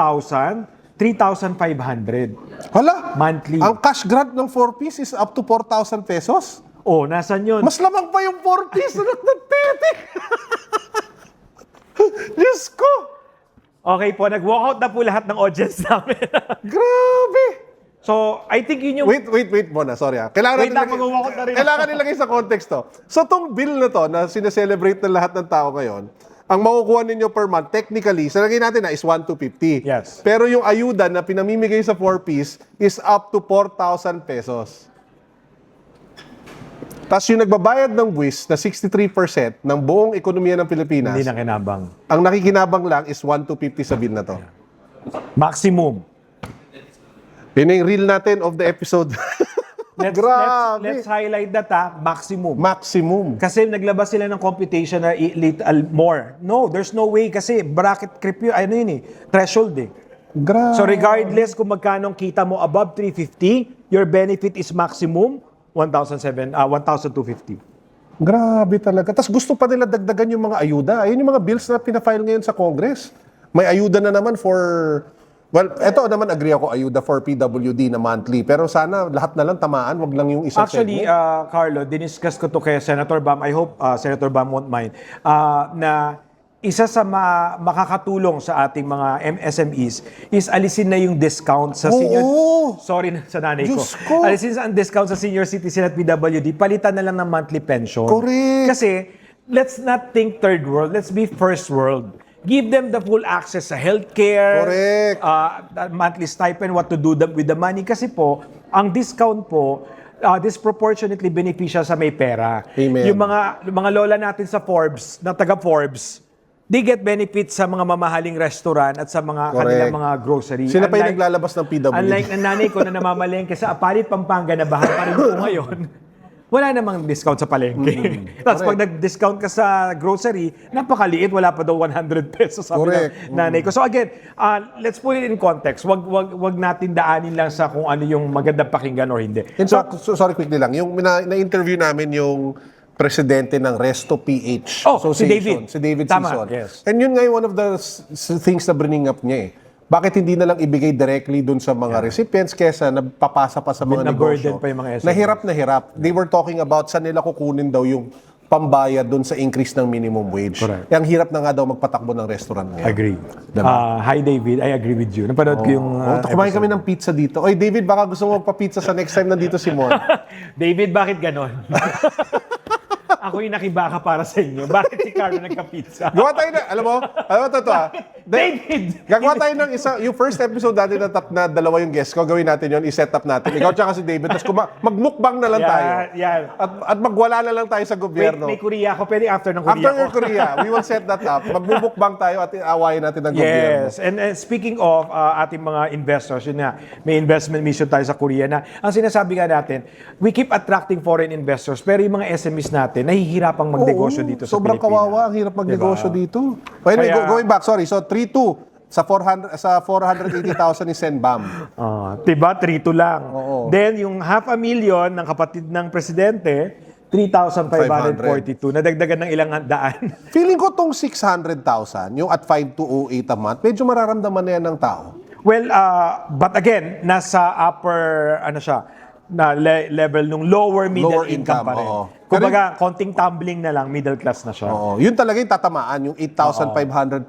3,500. Hala! Monthly. Ang cash grant ng 4-piece is up to 4,000 pesos? Oh, nasan yun? Mas lamang pa yung 4-piece na nagtatetik. Diyos ko! Okay po, nag-walkout na po lahat ng audience namin. Grabe! So, I think yun yung... Wait muna. Sorry Kailangan Wait lang, mag-walkout na rin Kailangan nilagay sa context to. So, tong bill na to, na sineselebrate ng lahat ng tao ngayon, ang makukuha ninyo per month, technically, salagay natin na is 1,250. Yes. Pero yung ayuda na pinamimigay sa 4-piece is up to 4,000 pesos. Tapos yung nagbabayad ng buwis na 63% ng buong ekonomiya ng Pilipinas, Hindi na kinabang. ang nakikinabang lang is 1,250 sa bill na to. Maximum. Yun yung reel natin of the episode. Grabe. Let's highlight that maximum. Maximum. Kasi naglabas sila ng computation na little more. No, there's no way kasi bracket creep yun, threshold Grabe. So regardless kung magkano ang kita mo above 350, your benefit is maximum 1,250. Grabe talaga. Tapos gusto pa nila dagdagan yung mga ayuda. Ayun yung mga bills na pinafile ngayon sa Congress. May ayuda na naman for... Well, eto naman agree ako, ayuda for PWD na monthly. Pero sana lahat na lang tamaan, wag lang yung isang Actually, segment. Carlo, diniscuss ko to kay Senator Bam. I hope Senator Bam won't mind. Na isa sa makakatulong sa ating mga SMEs is alisin na yung discount sa senior... Sorry na sa nanay ko. Diyos ko. Alisin ang discount sa senior citizen at PWD. Palitan na lang ng monthly pension. Correct. Kasi, let's not think third world. Let's be first world. Give them the full access sa healthcare. Correct. Monthly stipend, what to do with the money. Kasi po, ang discount po, disproportionately beneficial sa may pera. Amen. Yung mga lola natin sa Forbes, na taga Forbes, they get benefits sa mga mamahaling restaurant at sa mga kanilang mga grocery. Sila pa yung naglalabas ng PWD. Unlike ang nanay ko na namamalengke sa Apalit, Pampanga, na bahay pa rin po ngayon, wala namang discount sa palengke. Tapos pag nag-discount ka sa grocery, napakaliit, wala pa daw 100 pesos sabi ng nanay ko. So again, let's put it in context. Wag natin daanin lang sa kung ano yung magandang pakinggan or hindi. In fact, sorry quickly lang, yung na-interview namin yung presidente ng Resto PH Association, si David. Sison. Tama, yes. And yun nga yung one of the things na bring up niya eh. Bakit hindi na lang ibigay directly dun sa mga recipients kesa nagpapasa pa sa mga Na-burden negosyo? pa yung mga SMEs. Na hirap. They were talking about saan nila kukunin daw yung pambayad dun sa increase ng minimum wage. Correct. Yang hirap na nga daw magpatakbo ng restaurant ngayon. Agree. Diba? Hi David, I agree with you. Napanood ko yung Kumain kami ng pizza dito. Oy David, baka gusto mo magpa-pizza sa next time nandito si Mon. David, bakit ganon? Ako yung nakibaka para sa inyo. Bakit si Carlo nagka-pizza? Gawa tayo na, alam mo to ah. David! Gagawa tayo ng isa, yung first episode natin na dalawa yung guest ko, gawin natin yon, i-set up natin. Ikaw tsaka si David, tapos magmukbang na lang tayo. Yan. At magwala na lang tayo sa Wait, gobyerno. may Korea ako. Pwede after ng Korea After ko. your Korea, we will set that up. Magmumukbang tayo at awayin natin ang gobyerno. Yes. And speaking of ating mga investors, yun nga, may investment mission tayo sa Korea na ang sinasabi nga natin, we keep attracting foreign investors, pero yung mga SMEs natin, nahihirapang magnegosyo dito sa sobrang Pilipinas. kawawa, ang hirap magnegosyo dito. Well, anyway, Kaya- going back, sorry. So 3-2 sa 480,000 ni Senbam. Diba? 3-2 lang. Oo. Then, yung 500,000 ng kapatid ng presidente, 3,542. Nadagdagan ng ilang daan. Feeling ko tong 600,000, yung at 5,208 a month, medyo mararamdaman na yan ng tao. Well, but again, nasa upper, na level nung lower middle Lower income pa rin. oo. Kumbaga, konting tumbling na lang, middle class na siya. Oo, yun talaga yung tatamaan, yung 8,542.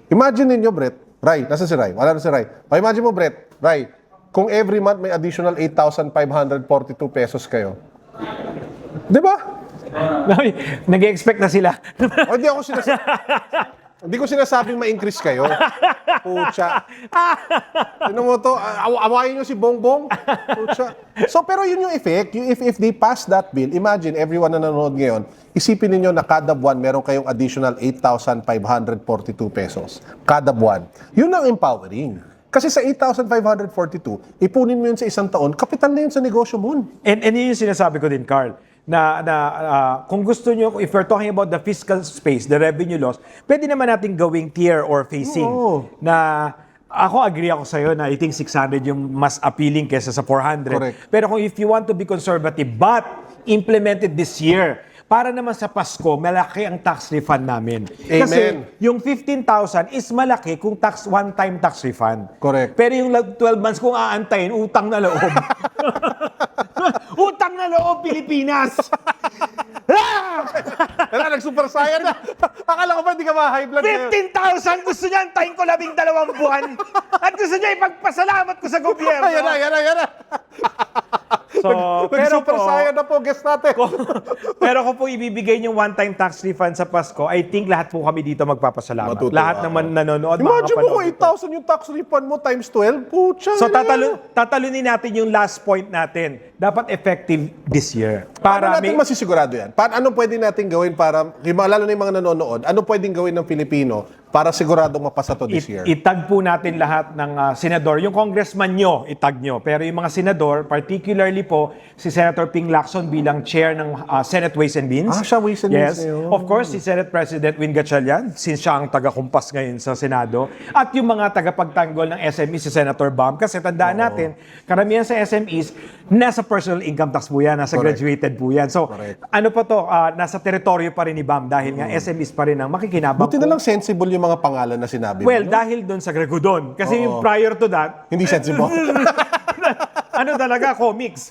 Imagine ninyo, Brett. Ray, nasa si Ray? Wala na si Ray. Imagine mo, Brett. Ray, kung every month may additional 8,542 pesos kayo. Di ba? Nag-expect na sila. O, hindi ko sinasabing ma-increase kayo. Pucha. Ano mo to? Awayin nyo si Bongbong. Pucha. So, pero yun yung effect. If they pass that bill, imagine, everyone na nanonood ngayon, isipin ninyo na kada buwan meron kayong additional 8,542 pesos. Kada buwan. Yun ang empowering. Kasi sa 8,542, ipunin mo yun sa isang taon, kapital na yun sa negosyo mo. And yun yung sinasabi ko din, Carl, na kung gusto nyo, if we're talking about the fiscal space, the revenue loss, pwede naman natin gawing tier or phasing. Oo. Na ako, agree ako sa'yo na I think 600 yung mas appealing kesa sa 400. Correct. Pero kung if you want to be conservative, but implemented this year, para naman sa Pasko, malaki ang tax refund namin. Amen. Kasi yung 15,000 is malaki kung one-time tax refund. Correct. Pero yung 12 months kung aantayin, utang na loob. Utang na loob, Pilipinas! Wala, nag-super saiyan na. Akala ko ba hindi ka ma-high blood ngayon? 15,000! Gusto niya antayin ko 12 buwan. At gusto niya ipagpasalamat ko sa gobyerno. Yan na. So, pero Nag-super saiyan na po, guest natin. pero kung po ibibigay yung one-time tax refund sa Pasko, I think lahat po kami dito magpapasalamat. Matutuwa. Lahat naman nanonood, Imagine mo kung makakapanood. 8,000 yung tax refund mo times 12. Pucha. So tatalunin natin yung last point natin. Dapat effective this year. Paano Para natin masisigurado yan? Ano pwede natin gawin para, lalo na yung mga nanonood, ano pwedeng gawin ng Pilipino para siguradong mapasa to this year? Itag po natin lahat ng senador. Yung congressman nyo, itag nyo. Pero yung mga senador, particularly po, si Senator Ping Lacson bilang chair ng Senate Ways and Means. Siya Ways and Means na yun. Of course, si Senate President Win Gatchalian, since siya ang taga-kumpas ngayon sa Senado. At yung mga tagapagtanggol ng SME, si Senator Bam. Kasi tandaan natin, karamihan sa SMEs, nasa personal income tax po yan, nasa Correct. graduated po yan. So, Correct. ano pa to, nasa teritoryo pa rin ni Bam dahil nga SMEs pa rin ang makikinabang. Buti na lang sensible yung mga pangalan na sinabi mo. Well, dahil doon sa Gregudon. Kasi yung prior to that, Hindi sensible. ano talaga, comics.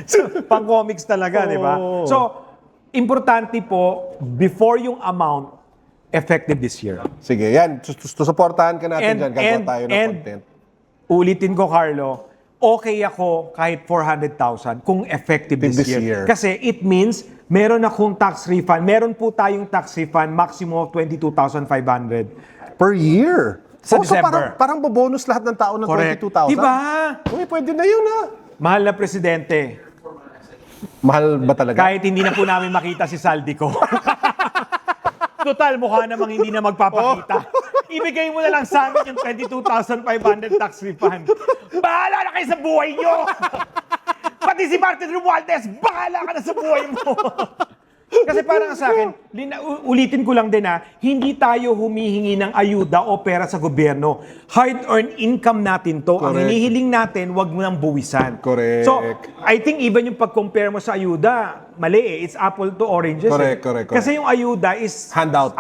So, pang-comics talaga, di ba? So, importante po, before yung amount, effective this year. Sige, yan. Susuportahan ka natin dyan. Gagawa tayo ng content. Ulitin ko, Carlo, okay ako kahit 400,000 kung effective this year. Kasi it means meron akong tax refund. Meron po tayong tax refund, maximum of 22,500. Per year? Sa So December. parang bobonus lahat ng tao ng Correct. 22,000? Diba? Uy, pwede na yun Mahal na presidente, Mahal ba talaga? kahit hindi na po namin makita si saldi ko. Total, mukha namang hindi na magpapakita. Ibigay mo na lang sa amin yung 22,500 tax refund. Bahala na kayo sa buhay nyo! Pati si Martin Romualdez, bahala ka na sa buhay mo! Kasi parang sa akin, ulitin ko lang din hindi tayo humihingi ng ayuda o pera sa gobyerno. Hard-earned income natin to. Ang Correct. hinihiling natin, wag mo nang buwisan. Correct. So, I think even yung pag-compare mo sa ayuda, mali eh. It's apple to oranges. Correct. Kasi yung ayuda is Handout.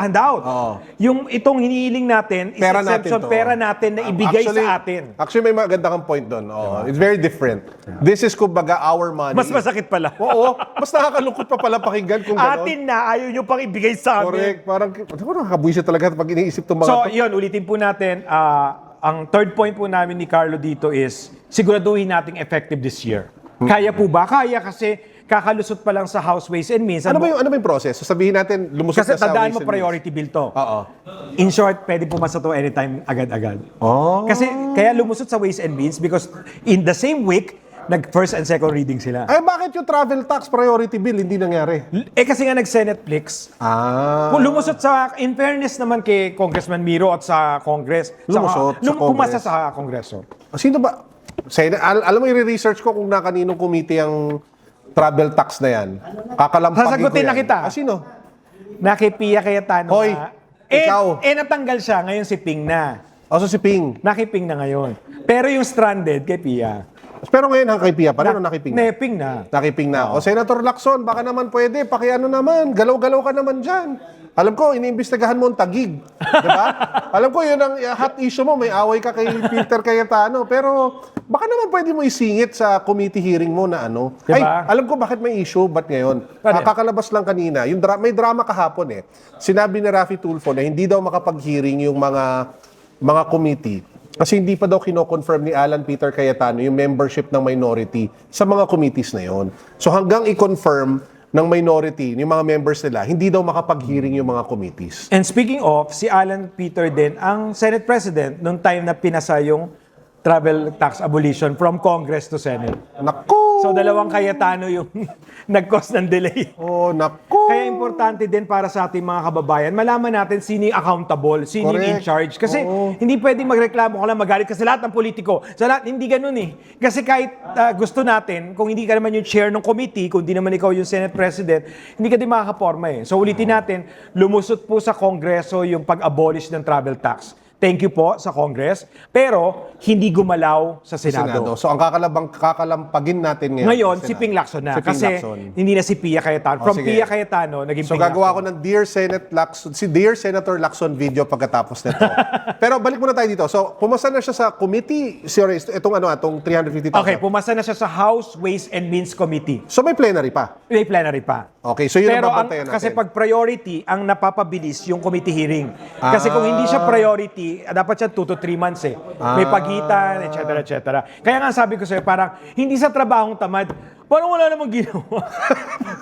Oo. Yung itong hinihiling natin is Pera natin exemption, to. pera natin na ibigay sa atin. Actually, may maganda kang point doon. It's very different. This is kumbaga our money. Mas masakit pala. Oo. Mas nakakalungkot pa pala pakinggan kung gano'n. Atin na, ayaw nyo pang ibigay sa amin. Correct. Parang, nakakabuisit talaga pag iniisip itong mga So, to. yun, ulitin po natin. Ang third point po namin ni Carlo dito is siguraduhin nating effective this year. Kaya po ba? Kaya kasi kakalusot pa lang sa House Ways and Means. Ano ba yung process? So, sabihin natin, lumusot Kasi na sa tandaan Ways mo, and priority bill to. Oo. In short, pwede pumasa to anytime, agad-agad. Oh. Kasi kaya lumusot sa Ways and Means because in the same week, nag-first and second reading sila. Ay, bakit yung travel tax priority bill hindi nangyari? Kasi nga nag-Senate Flix. Ah. Kung lumusot sa, in fairness naman kay Congressman Miro at sa Congress. Lumusot sa pumasa Congress. sa Kongreso. Sino ba? Alam mo, i-research ko kung na kaninong committee ang travel tax na yan. Kakalampagin Sasagutin ko yan. na kita. Sino? Na kay Pia Cayetano. Hoy, ikaw. Natanggal siya. Ngayon si Ping na. Also si Ping. Nakiping na ngayon. Pero yung stranded kay Pia. Pero ngayon ang kay Pia pa rin o nakiping na? Ping na. Nakiping na. O Senator Lacson, baka naman pwede, pakiano naman, galaw-galaw ka naman dyan. Alam ko, iniimbestigahan mo ang tagig. Diba? Alam ko, yun ang hot issue mo, may away ka kay Peter Cayetano. Pero baka naman pwede mo isingit sa committee hearing mo na ano. Diba? Ay, alam ko bakit may issue, ba't ngayon? Kakalabas lang kanina, yung may drama kahapon eh. Sinabi ni Raffy Tulfo na hindi daw makapag-hearing yung mga committee. Kasi hindi pa daw kino-confirm ni Alan Peter Cayetano yung membership ng minority sa mga committees na yon. So hanggang i-confirm ng minority, yung mga members nila, hindi daw makapag-hearing yung mga committees. And speaking of, si Alan Peter din, ang Senate President, nung time na pinasa yung travel tax abolition from Congress to Senate. Naku! So, dalawang Cayetano yung nag-cause ng delay. Oh, naku! Kaya importante din para sa ating mga kababayan, malaman natin sino yung accountable, sino yung in Correct. charge. Kasi hindi pwedeng magreklamo ka lang, magalit ka sa lahat ng politiko. Sa lahat, hindi ganun eh. Kasi kahit gusto natin, kung hindi ka naman yung chair ng committee, kung hindi naman ikaw yung Senate President, hindi ka din makakaporma eh. So ulitin natin, lumusot po sa Kongreso yung pag-abolish ng travel tax. Thank you po sa Congress, pero hindi gumalaw sa Senado. So ang kakalampagin natin Ngayon, sa si Senado. Ping Lacson na. Si Ping Kasi Lacson. hindi na si Pia Cayetano. From sige. Pia Cayetano, naging So Ping gagawa Lacson. ko ng Dear Senator Lacson video pagkatapos nito. Pero balik muna tayo dito. So pumasa na siya sa committee, sorry, itong 350,000. Okay, pumasa na siya sa House Ways and Means Committee. So may plenary pa. May plenary pa. Okay, so yun Pero ang ang, babantayan natin. kasi pag priority, ang napapabilis yung committee hearing. Kasi kung hindi siya priority, dapat siya 2 to 3 months eh. May pagitan, etc. Kaya nga sabi ko sa'yo, parang hindi sa trabahong tamad, parang wala namang ginawa.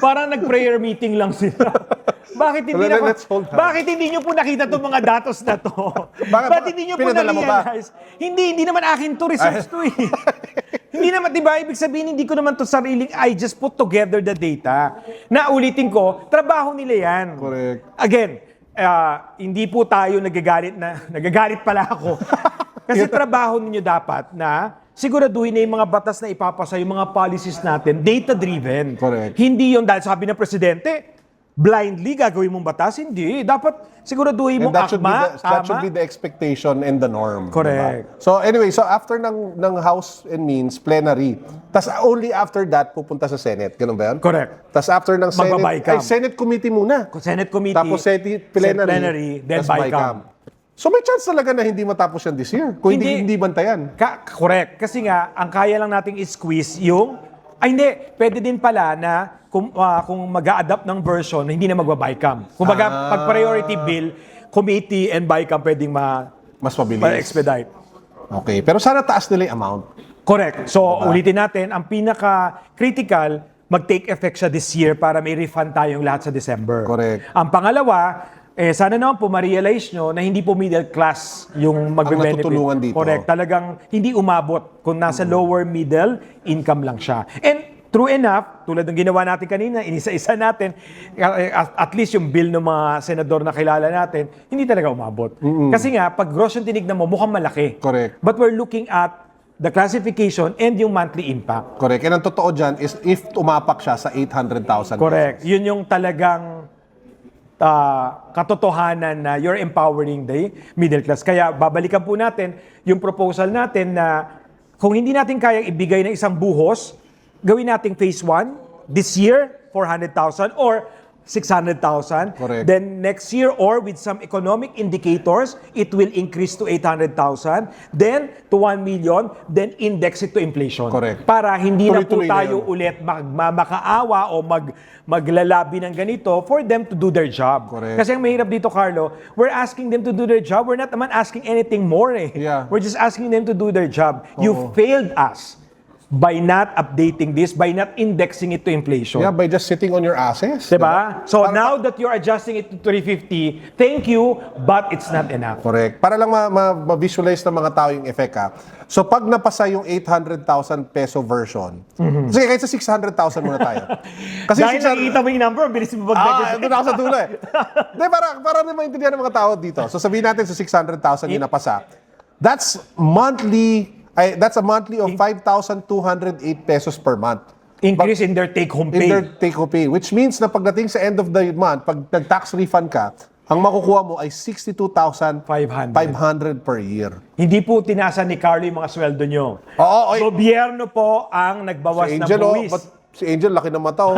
Parang nag-prayer meeting lang sila. Bakit hindi Let's hold hands. Bakit hindi niyo po nakita itong mga datos na to? Bakit hindi niyo po pinadala mo ba? na-realize? Hindi naman akin to, research to eh. Hindi naman, di ba? Ibig sabihin, hindi ko naman to sariling, I just put together the data. Na ulitin ko, trabaho nila yan. Correct. Again, hindi po tayo nagagalit pala ako. Kasi trabaho ninyo dapat na siguraduhin na yung mga batas na ipapasa, yung mga policies natin, data-driven. Correct. Hindi yung dahil sabi ng presidente, blindly gagawin mong batas. Hindi. Dapat siguraduhin And mong that should tama. be the expectation and the norm. Correct. Diba? So anyway, so after ng House and Means plenary, tas only after that pupunta sa Senate, ganun ba yan? Correct. Tas after ng Senate, Magba-BICAM. Senate committee muna. Senate committee, Tapos plenary, then tas BICAM. So may chance talaga na hindi matapos yan this year. Kung hindi bantayan. Correct. Kasi nga, ang kaya lang nating squeeze yung, hindi, pwede din pala na kung mag-a-adapt ng version, hindi na magba-BICAM. Kung pag priority bill, committee and BICAM pwedeng Mas mabilis. ma-expedite. Okay. Pero sana taas nila yung amount. Correct. So, ulitin natin, ang pinaka-critical, mag-take effect siya this year para may refund tayong lahat sa December. Correct. Ang pangalawa, sana naman po ma-realize nyo na hindi po middle class yung magbe-benefit. natutulungan dito. Correct. Talagang hindi umabot kung nasa lower middle income lang siya. And true enough, tulad ng ginawa natin kanina, inisa-isa natin, at least yung bill ng mga senador na kilala natin, hindi talaga umabot. Kasi nga, pag gross yung tinignan mo, mukhang malaki. Correct. But we're looking at the classification and yung monthly impact. Correct. And ang totoo dyan is if umapak siya sa 800,000 Correct. Yun yung talagang katotohanan na you're empowering the middle class. Kaya babalikan po natin yung proposal natin na kung hindi natin kayang ibigay ng isang buhos, gawin nating phase 1 this year, 400,000 or 600,000. Correct. Then next year or with some economic indicators, it will increase to 800,000. Then to 1 million, then index it to inflation. Correct. Para hindi na po Tuloy-tuloy na tayo yun. ulit magmamakaawa o maglalabi ng ganito for them to do their job. Correct. Kasi ang mahirap dito, Carlo, we're asking them to do their job. We're not naman asking anything more eh. Yeah. We're just asking them to do their job. You Oo. failed us by not updating this, by not indexing it to inflation. Yeah, by just sitting on your asses. Diba? So now that you're adjusting it to 350, thank you, but it's not enough. Correct. Para lang ma-visualize ng mga tao yung effect ha. So pag napasa yung 800,000 peso version, sige kahit sa 600,000 muna tayo. Kasi Dahil nakikita mo yung number, bilis mo mag-negotiate. doon ako sa dulo eh. Di, para na maintindihan ng mga tao dito. So sabihin natin sa 600,000 yung napasa. That's a monthly of 5,208 pesos per month. Increase in their take-home In pay. their take-home pay. Which means na pagdating sa end of the month, pag nag-tax refund ka, ang makukuha mo ay 62,500 per year. Hindi po tinasan ni Carlo yung mga sweldo nyo. Oo, oy. Gobyerno po ang nagbawas Si ng Angel, buwis. si Angel, laki ng mata, oh.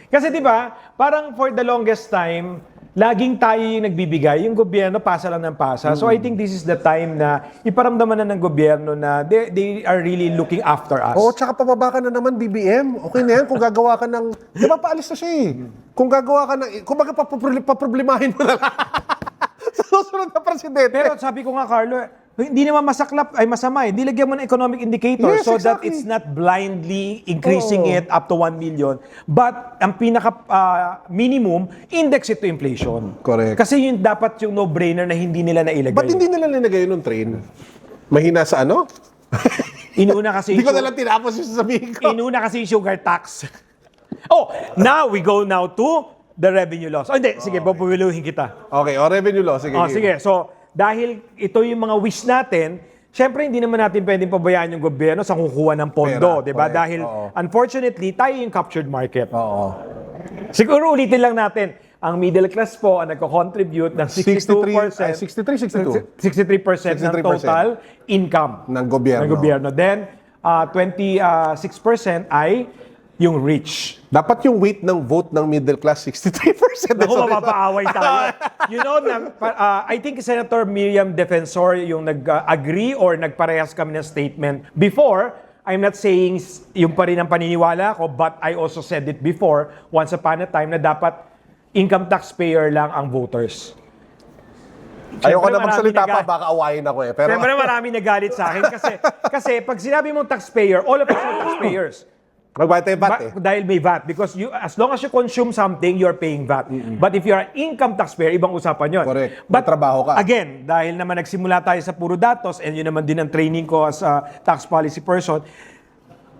Kasi di ba, parang for the longest time, laging tayo yung nagbibigay, yung gobyerno pasa lang ng pasa. So I think this is the time na iparamdaman na ng gobyerno na they are really looking after us. Oo, tsaka pababa ka na naman, BBM. Okay na yan, kung gagawa ka ng... Di ba, paalis na siya eh. Kung gagawa ka ng... Kung baga, paproblemahin mo na lang. Sa susunod na presidente. Pero sabi ko nga, Carlo, hindi naman masaklap, ay masama eh. Nilagyan mo ng economic indicator Yes, so that exactly. it's not blindly increasing Oo. it up to 1 million. But ang pinaka minimum, index it to inflation. Correct. Kasi yun dapat yung no-brainer na hindi nila nailagay. Ba't hindi nila nilagay yun ng train? Mahina sa ano? Inuna kasi Hindi ko yung- na lang tinapos yung sasabihin ko. Inuna kasi yung sugar tax. Oh, now we go now to the revenue loss. Oh, hindi. Sige, papuwiluhin kita. Okay, revenue law. Sige. Oh, sige. So, dahil ito yung mga wish natin, syempre hindi naman natin pwedeng pabayaan yung gobyerno sa kukuha ng pondo, Pera, 'di ba? correct. Dahil Oo. unfortunately, tayo yung captured market. Oo. Siguro ulitin lang natin, ang middle class po ang nagko-contribute ng 62%, 63, 63% ng 63%. total income Ng gobyerno. Then, 26% ay yung rich. Dapat yung weight ng vote ng middle class, 63%. Naku, Sorry. mapapaaway tayo. You know, I think Senator Miriam Defensor yung nag-agree or nagparehas kami ng statement. Before, I'm not saying yung pa rin ang paniniwala ko, but I also said it before, once upon a time, na dapat income taxpayer lang ang voters. Ayoko Siyempre, na magsalita marami pa, baka awayin ako eh. Pero, Siyempre marami nagalit sa akin kasi pag sinabi mong taxpayer, all of us are taxpayers. magbayad tayo VAT eh. Dahil may VAT. Because as long as you consume something, you're paying VAT. But if you're an income taxpayer, ibang usapan yun. Correct. But May trabaho ka. again, dahil naman nagsimula tayo sa puro datos, and yun naman din ang training ko as a tax policy person,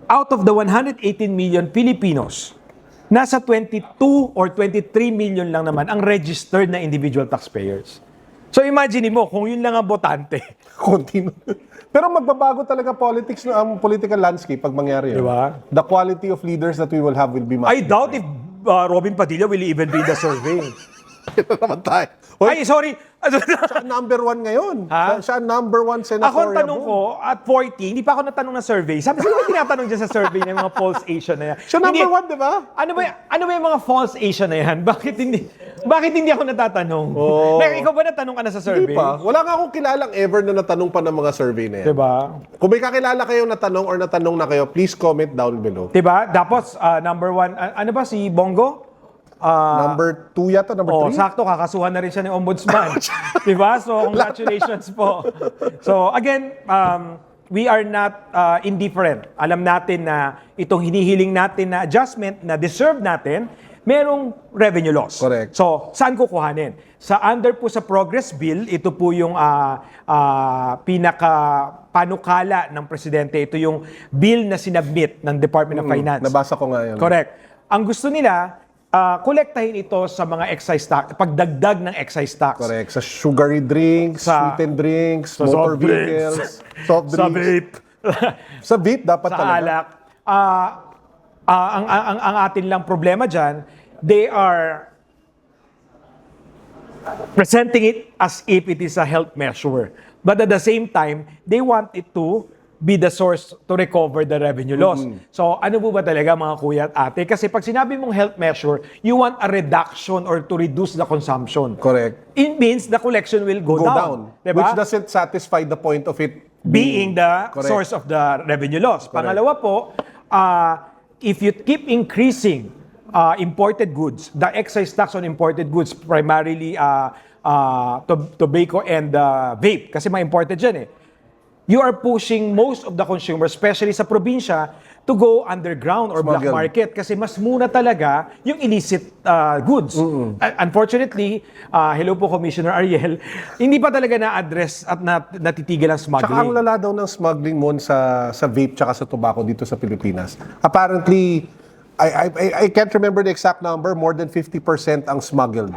out of the 118 million Filipinos, nasa 22 or 23 million lang naman ang registered na individual taxpayers. So imagine mo, kung yun lang ang botante, Continue. Pero magbabago talaga politics ang political landscape pag mangyari yun. Diba? The quality of leaders that we will have will be much I doubt if Robin Padilla will even be in the survey. different. naman tayo. Hoy, Ay, sorry. siya ang number 1 ngayon. Ha? Siya ang number 1 senatorial. Ako ang tanong ko, at 40, hindi pa ako natanong ng survey. Sabi sino ba tinatanong dyan sa survey ng mga false Asian na yan? Siya number Hindi- 1, di ba? Ano ba yung mga false Asian na yan? Bakit hindi ako natatanong? Oh. Ikaw ba natanong ka na sa Hindi survey? pa. Wala nga akong kilalang ever na natanong pa ng mga survey na yan. Diba? Kung may kakilala kayo natanong or natanong na kayo, please comment down below. Diba? Tapos, number 1, ano ba si Bongo? Number 2 yata, number 3? Sakto, kakasuhan na rin siya ng ombudsman. diba? So, congratulations po. So, again, we are not indifferent. Alam natin na itong hinihiling natin na adjustment na deserve natin, merong revenue loss. Correct. So, saan kukuhanin? Under po sa Progress Bill, ito po yung pinaka panukala ng presidente. Ito yung bill na sinabmit ng Department of Finance. Nabasa ko nga yun. Correct. Ang gusto nila, kolektahin ito sa mga excise tax, pagdagdag ng excise tax. Correct. Sa sugary drinks, Sa- sweetened drinks, sa motor soft drinks, vehicles, soft drinks. sa vape, Sa vape dapat sa talaga. alak. Ang atin lang problema dyan, they are presenting it as if it is a health measure. But at the same time, they want it to be the source to recover the revenue loss. So ano po ba talaga mga kuya at ate? Kasi pag sinabi mong health measure, you want a reduction or to reduce the consumption. Correct. It means the collection will go, Go down. Diba? Which doesn't satisfy the point of it Being the Correct. source of the revenue loss. Pangalawa po, if you keep increasing imported goods, the excise tax on imported goods, primarily tobacco and vape, kasi mga imported dyan you are pushing most of the consumers, especially sa probinsya, to go underground or black Smuggle. market kasi mas mura talaga yung illicit goods. Unfortunately, hello po Commissioner Ariel, hindi pa talaga na-address at natitigil ang Tsaka ang smuggling. lala daw ng smuggling mo sa vape tsaka sa tobacco dito sa Pilipinas. Apparently, I can't remember the exact number, more than 50% ang smuggled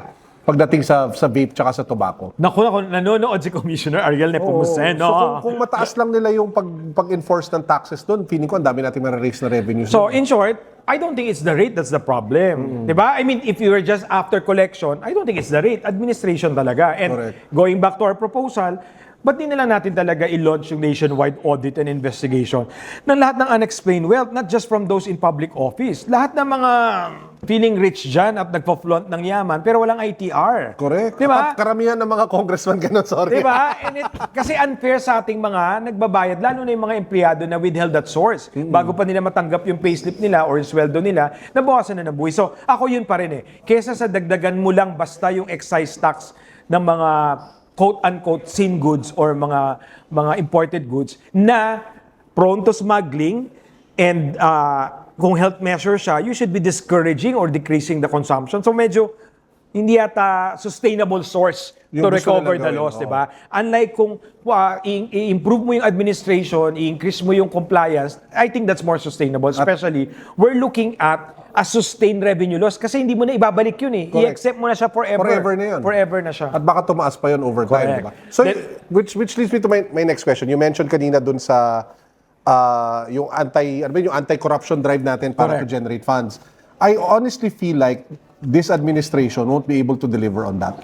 pagdating sa vape tsaka sa tobacco. Naku, nanonood si Commissioner Ariel Nepomuceno. So kung mataas lang nila yung pag-enforce ng taxes doon, feeling ko ang dami natin ma-raise na revenue. So, in short, I don't think it's the rate that's the problem. Diba? I mean, if you were just after collection, I don't think it's the rate. Administration talaga. And Correct. going back to our proposal, ba't di na lang natin talaga i-launch yung nationwide audit and investigation ng lahat ng unexplained wealth, not just from those in public office. Lahat ng mga feeling rich dyan at nagpa-flaunt ng yaman, pero walang ITR. Correct. Diba? At karamihan ng mga congressman ganun, sorry. Diba? Kasi unfair sa ating mga nagbabayad, lalo na yung mga empleyado na withheld at source. Bago pa nila matanggap yung payslip nila or yung sweldo nila, nabawasan na ng buwis. So, ako yun pa rin Kesa sa dagdagan mo lang basta yung excise tax ng mga quote-unquote sin goods or mga imported goods na prone to smuggling and kung health measure siya, you should be discouraging or decreasing the consumption. So medyo hindi yata sustainable source Yung to gusto recover nilang the gawin, loss, di ba? Unlike kung i-improve mo yung administration, i-increase mo yung compliance, I think that's more sustainable. Especially, we're looking at a sustained revenue loss kasi hindi mo na ibabalik yun Correct. I-accept mo na siya forever. Forever na yun. Forever na siya. At baka tumaas pa yun over time, Correct. di ba? So, Then- which leads me to my next question. You mentioned kanina dun sa yung anti-corruption drive natin para to Correct. generate funds. I honestly feel like this administration won't be able to deliver on that.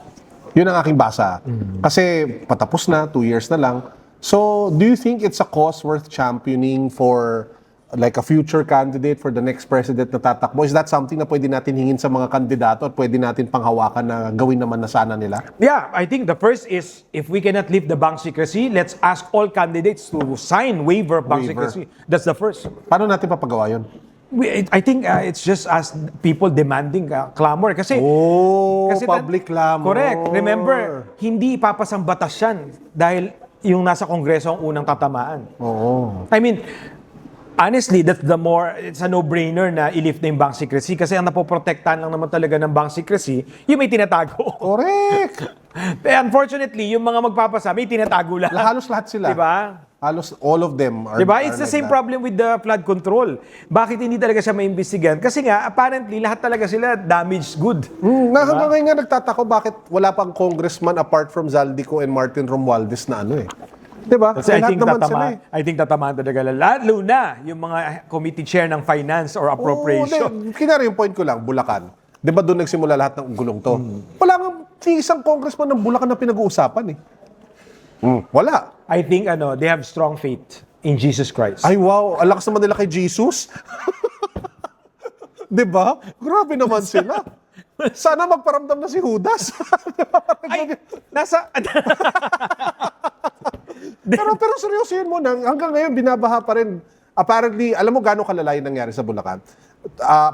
Yun ang aking basa. Kasi patapos na, 2 years na lang. So, do you think it's a cause worth championing for like a future candidate for the next president na tatakbo? Is that something na pwede natin hingin sa mga kandidato at pwede natin panghawakan na gawin naman na sana nila? Yeah, I think the first is if we cannot lift the bank secrecy, let's ask all candidates to sign waiver of bank Waiver. secrecy. That's the first. Paano natin papagawa yun? I think it's just as people demanding clamor kasi Public clamor. Correct. Remember, hindi ipapasang batas yan dahil yung nasa kongreso ang unang tatamaan. Oo. I mean, honestly, it's a no-brainer na i-lift na yung bank secrecy kasi ang napoprotektahan lang naman talaga ng bank secrecy, yung may tinatago. Correct. Unfortunately, yung mga magpapasa, may tinatago lang. Halos lahat sila. Diba? Halos all of them are Diba? are It's the like same that. problem with the flood control. Bakit hindi talaga siya maimbestigahan? Kasi nga, apparently, lahat talaga sila damaged good. Hanggang ngayon nga nagtatako bakit wala pang congressman apart from Zaldico and Martin Romualdez na ano eh. Diba? Kasi Lahat naman sila eh. I think tatamaan talaga. Lalo na yung mga committee chair ng finance or appropriation. Kinari yung point ko lang, Bulacan. Di ba doon nagsimula lahat ng gulong to? Wala nga isang congressman ng Bulacan na pinag-uusapan eh. Wala. I think they have strong faith in Jesus Christ. Ay wow, alakas naman nila kay Jesus. Di ba? Grabe naman sila. Sana magparamdam na si Judas. Ay, nasa... pero seryosin mo, hanggang ngayon binabaha pa rin. Apparently, alam mo gaano kalala yung nangyari sa Bulacan?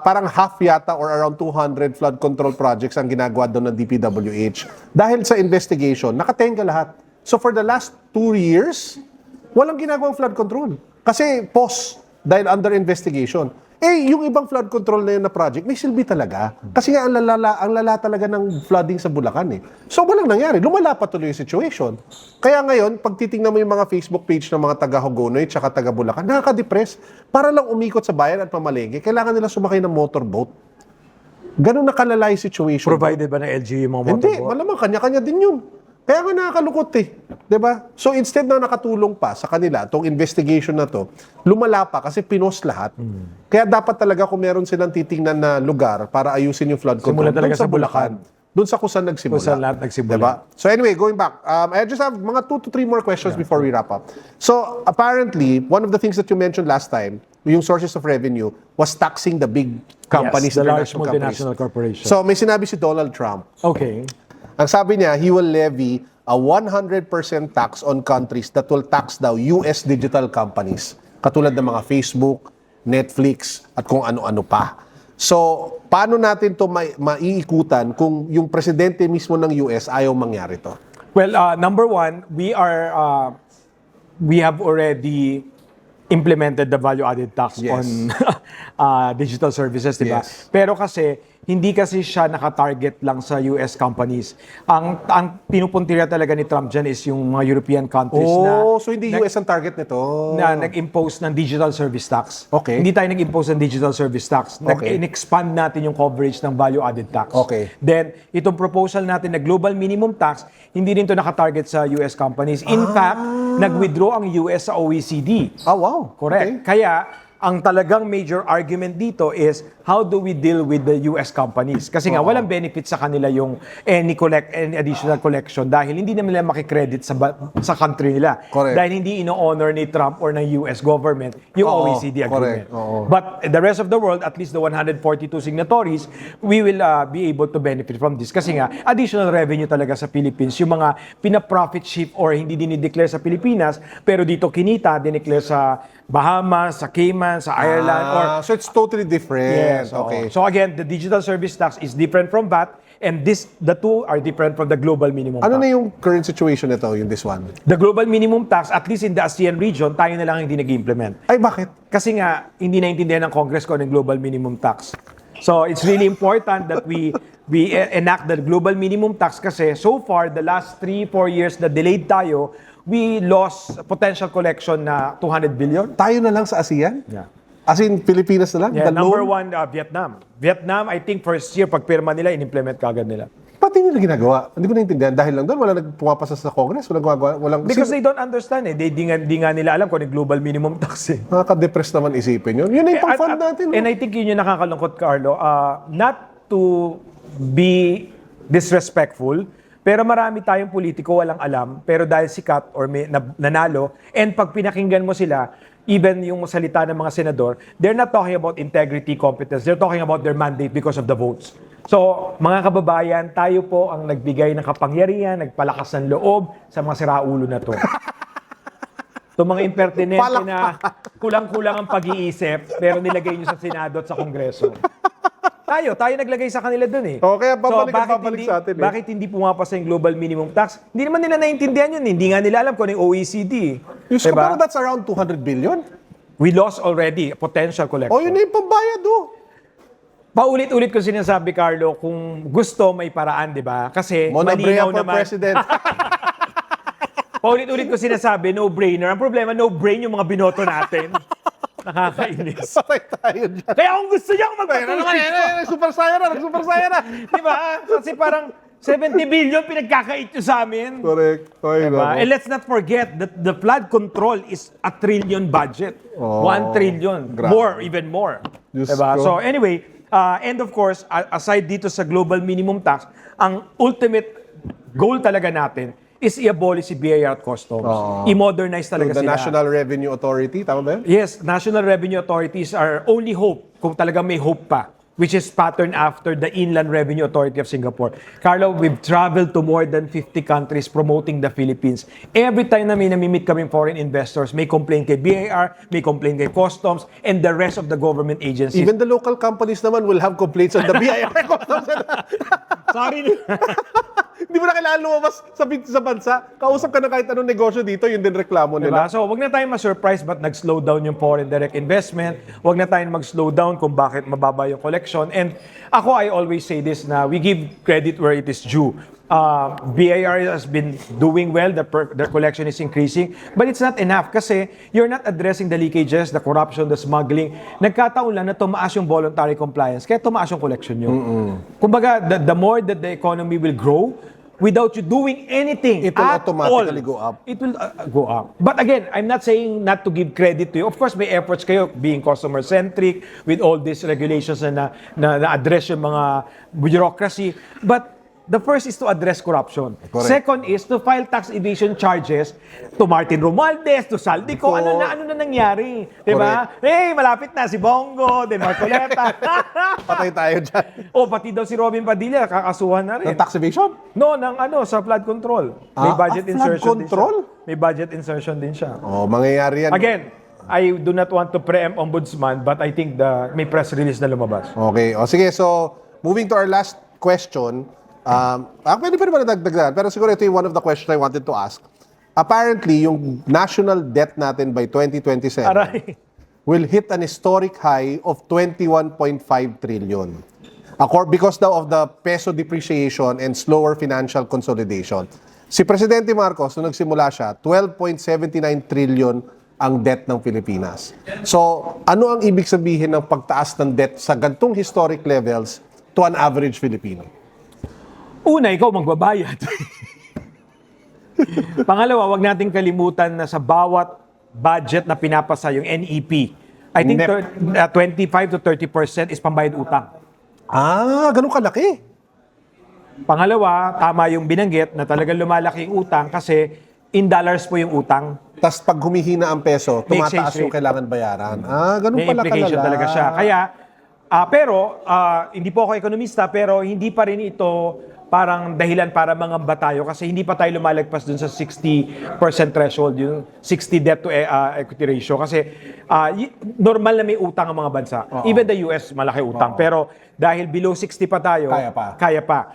Parang half yata or around 200 flood control projects ang ginagawa doon ng DPWH. Dahil sa investigation, nakatenga lahat. So for the last 2 years, walang ginagawang flood control. Kasi pause dahil under investigation. yung ibang flood control na yun na project, may silbi talaga. Kasi nga, ang lala talaga ng flooding sa Bulacan eh. So, walang nangyari. Lumala pa tuloy yung situation. Kaya ngayon, pag titingnan mo yung mga Facebook page ng mga taga-Hugonoy tsaka taga-Bulacan, nakaka-depress. Para lang umikot sa bayan at pamalengke, kailangan nila sumakay ng motorboat. Ganun na kalala yung situation. Provided ba ng LGU yung mga motorboat? Hindi, malamang kanya-kanya din yun. Kaya nga nakakalungkot eh. 'Di ba? So instead na nakatulong pa sa kanila itong investigation na to, lumala pa kasi pinost lahat. Kaya dapat talaga kung meron silang titingnan na lugar para ayusin yung flood control, Simulan talaga dun sa sa Bulacan. Doon sa kung saan nagsimula. Kung saan lahat nagsimula. Diba? So anyway, going back, I just have mga 2 to 3 more questions before we wrap up. So apparently, one of the things that you mentioned last time, yung sources of revenue, was taxing the big companies, Yes, the large international companies. multinational corporations. So may sinabi si Donald Trump, Okay. ang sabi niya, he will levy a 100% tax on countries that will tax daw US digital companies. Katulad ng mga Facebook, Netflix, at kung ano-ano pa. So, paano natin to maiikutan kung yung presidente mismo ng US ayaw mangyari to? Well, number one, we have already implemented the value-added tax Yes. on digital services, di ba? Yes. Pero kasi, hindi kasi siya naka-target lang sa US companies. Ang pinupuntirya talaga ni Trump dyan is yung mga European countries So hindi US ang target nito. na nag-impose ng digital service tax. Okay. Hindi tayo nag-impose ng digital service tax. Okay. Nag-expand natin yung coverage ng value-added tax. Okay. Then, itong proposal natin na global minimum tax, hindi rin to nakatarget sa US companies. In fact, nag-withdraw ang US sa OECD. Ah, wow. Correct. Okay. Kaya, ang talagang major argument dito is how do we deal with the US companies? Kasi nga, walang benefit sa kanila yung any additional collection dahil hindi naman nila makikredit sa country nila. Correct. Dahil hindi ino-honor ni Trump or ng US government yung OECD agreement. correct. Oo. But the rest of the world, at least the 142 signatories, we will be able to benefit from this. Kasi nga, additional revenue talaga sa Philippines. Yung mga pina-profit ship or hindi dinideclare sa Pilipinas, pero dito kinita, dineclare sa Bahamas, sa Cayman, sa Ireland, or So it's totally different. yes, Okay. So again, the digital service tax is different from VAT, and the two are different from the global minimum Ano tax. na yung current situation nito, yung this one? The global minimum tax, at least in the ASEAN region, tayo na lang hindi nag-implement. Ay, bakit? Kasi nga, hindi naintindihan ng Congress kung ano yung global minimum tax. So it's really important that we enact the global minimum tax kasi so far, the last 3-4 years na delayed tayo, we lost potential collection na 200 billion. Tayo na lang sa ASEAN? Yeah. As in, Pilipinas na lang? Yeah, The number loan? 1, Vietnam. Vietnam, I think first year, pag pirma nila, in-implement kagad nila. Pati nila ginagawa. Hindi ko naintindihan. Dahil lang doon, wala nagpumapasa sa Congress. Walang gumagawa. Because they don't understand eh. Di nga nila alam kung ano yung global minimum tax eh. Nakaka-depress naman isipin yun. Yun na yung pang-fund natin. And I think yun yung nakakalungkot, Carlo. Not to be disrespectful, pero marami tayong politiko walang alam, pero dahil sikat or may nanalo, and pag pinakinggan mo sila, even yung salita ng mga senador, they're not talking about integrity, competence. They're talking about their mandate because of the votes. So, mga kababayan, tayo po ang nagbigay ng kapangyarihan, nagpalakas ng loob sa mga siraulo na to. Itong mga impertinente na kulang-kulang ang pag-iisip, pero nilagay nyo sa Senado at sa Kongreso. Tayo naglagay sa kanila dun eh. O, kaya babalik at bakit babalik hindi, sa atin eh. Bakit hindi pumapasa yung global minimum tax? Hindi naman nila naiintindihan yun. Hindi nga nila alam kung ano yung OECD. Diyos ko, Diba? pero that's around 200 billion. We lost already a potential collection. O, yun na yung pambayad, oh. Paulit-ulit ko sinasabi, Carlo, kung gusto may paraan, di ba? Kasi Monabrea malinaw for naman. president. Paulit-ulit ko sinasabi, no-brainer. Ang problema, no-brain yung mga binoto natin. Nakakainis. Patay tayo dyan. Kaya kung gusto niya magpatuloy, Super saya na, super saya na. di ba? Kasi parang 70 billion pinagkakait nyo sa amin. Correct. Ay, Diba? nako. And let's not forget that the flood control is a trillion budget. Oh, 1 trillion. grabe. More, even more. Diyos Diba? ko. So anyway, and of course, aside dito sa global minimum tax, ang ultimate goal talaga natin is i-abolish si BIR at customs. I-modernize talaga The sila. National Revenue Authority, tama ba yun? Yes, national revenue authorities are only hope, kung talaga may hope pa, which is patterned after the Inland Revenue Authority of Singapore. Carlo, we've traveled to more than 50 countries promoting the Philippines. Every time na may namimit kaming foreign investors, may complaint kay BIR, may complaint kay customs, and the rest of the government agencies. Even the local companies naman will have complaints on the BIR. Sorry. Hindi mo na kailangan lumabas sa bansa. Kausap ka na kahit anong negosyo dito, yun din reklamo Diba? nila. So, wag na tayong ma-surprise ba't nag-slow down yung foreign direct investment. Wag na tayong mag-slow down kung bakit mababa yung collection. And ako, I always say this na we give credit where it is due. BIR has been doing well, their collection is increasing, but it's not enough kasi you're not addressing the leakages, the corruption, the smuggling. Nagkataon lang na tumaas yung voluntary compliance, kaya tumaas yung collection nyo. Kumbaga, the more that the economy will grow, without you doing anything It will at automatically all, go up. It will go up. But again, I'm not saying not to give credit to you. Of course, may efforts kayo being customer-centric with all these regulations na address yung mga bureaucracy. But the first is to address corruption. Correct. Second is to file tax evasion charges to Martin Romualdez, to Saldico. Ano na nangyari? Diba? Hey, malapit na si Bongo, de Marcoleta. Patay tayo dyan. O, pati daw si Robin Padilla, kakasuhan na rin. Ng tax evasion? No, sa flood control. May budget flood insertion control? din siya. May budget insertion din siya. Oh, mangyayari yan. Again, I do not want to preempt ombudsman, but I think may press release na lumabas. Okay. O sige, so moving to our last question. Pwede pa naman nadagdagan, pero siguro ito yung one of the questions I wanted to ask. Apparently, yung national debt natin by 2027 Aray. will hit an historic high of 21.5 trillion. Because now of the peso depreciation and slower financial consolidation. Si Presidente Marcos, nung nagsimula siya, 12.79 trillion ang debt ng Pilipinas. So, ano ang ibig sabihin ng pagtaas ng debt sa gantong historic levels to an average Filipino? Una, ikaw magbabayad. Pangalawa, wag nating kalimutan na sa bawat budget na pinapasa yung NEP, I think 25 to 30% is pambayad utang. Ganun kalaki. Pangalawa, tama yung binanggit na talagang lumalaki yung utang kasi in dollars po yung utang. Tapos pag humihina ang peso, May tumataas exchange yung rate. kailangan bayaran. Ganun May pala implication kalala. talaga siya. Kaya, pero hindi po ako ekonomista, pero hindi pa rin ito parang dahilan para mangamba tayo kasi hindi pa tayo lumalagpas dun sa 60% threshold, yung 60 debt to equity ratio. Kasi normal na may utang ang mga bansa. Even the US, malaki utang. Pero dahil below 60 pa tayo, kaya pa.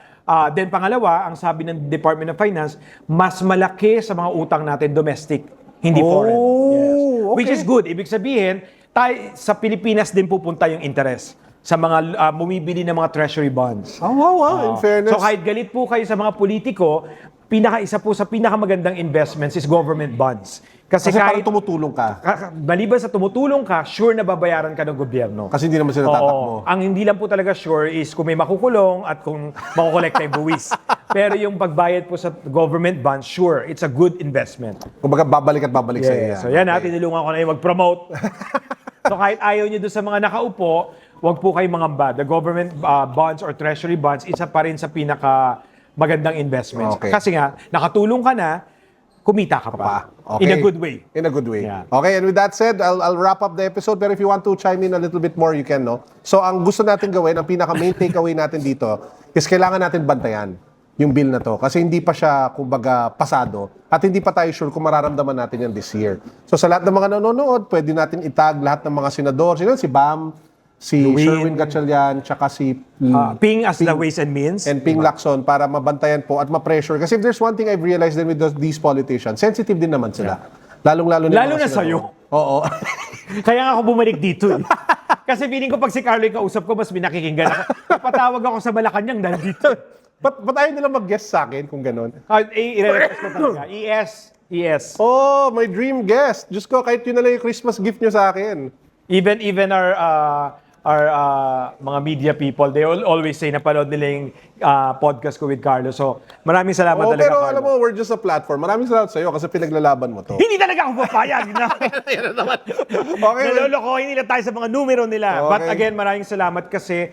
Then pangalawa, ang sabi ng Department of Finance, mas malaki sa mga utang natin domestic, hindi foreign. Yes. Which is good. Ibig sabihin, sa Pilipinas din pupunta yung interest sa mga bumibili ng mga treasury bonds. In fairness. So kahit galit po kayo sa mga politiko, isa po sa pinakamagandang investments is government bonds. Kasi parang kahit tumutulong ka. maliban sa tumutulong ka, sure na babayaran ka ng gobyerno. Kasi hindi naman sila tatakbo. Ang hindi lang po talaga sure is kung may makukulong at kung makukolekta yung buwis. Pero yung pagbayad po sa government bonds, sure, it's a good investment. Kumbaga, babalik at babalik sa iya. So yan tinulungan ko na yung mag-promote. So kahit ayaw nyo doon sa mga nakaupo, wag po kayong mangamba. The government bonds or treasury bonds, isa pa rin sa pinaka magandang investments. Okay. Kasi nga, nakatulong ka na, kumita ka pa. Okay. In a good way. In a good way. Yeah. Okay, and with that said, I'll wrap up the episode. Pero if you want to chime in a little bit more, you can, no? So, ang gusto natin gawin, ang pinaka-main takeaway natin dito, is kailangan natin bantayan yung bill na to. Kasi hindi pa siya, kumbaga, pasado. At hindi pa tayo sure kung mararamdaman natin yan this year. So, sa lahat ng mga nanonood, pwede natin itag lahat ng mga senador. Sino? Si Bam, si Luwin. Sherwin Gatchalian, tsaka si Ping as the Ways and Means. and Ping Lacson para mabantayan po at ma-pressure. Kasi if there's one thing I've realized then with these politicians, sensitive din naman sila. Lalong-lalo na Lalo mga na senador. sa'yo. Oo. Kaya nga ako bumalik dito. Kasi feeling ko pag si Carlo yung kausap ko, mas binakikinggan ako. Napatawag ako sa Malacanang dahil dito. Ba't ayaw nila mag-guest sa akin kung ganun? I-request ko talaga. ES. Oh, my dream guest. Diyos ko, kahit yun na lang yung Christmas gift nyo sa akin. Even our mga media people, they always say na panood nila yung podcast ko with Carlo. So, maraming salamat Oh, talaga, pero Carlo. alam mo, we're just a platform. Maraming salamat sa'yo kasi pinaglalaban mo to. Hindi talaga ako papayag. Okay, Nalolokohin nila tayo sa mga numero nila. But Okay. again, maraming salamat kasi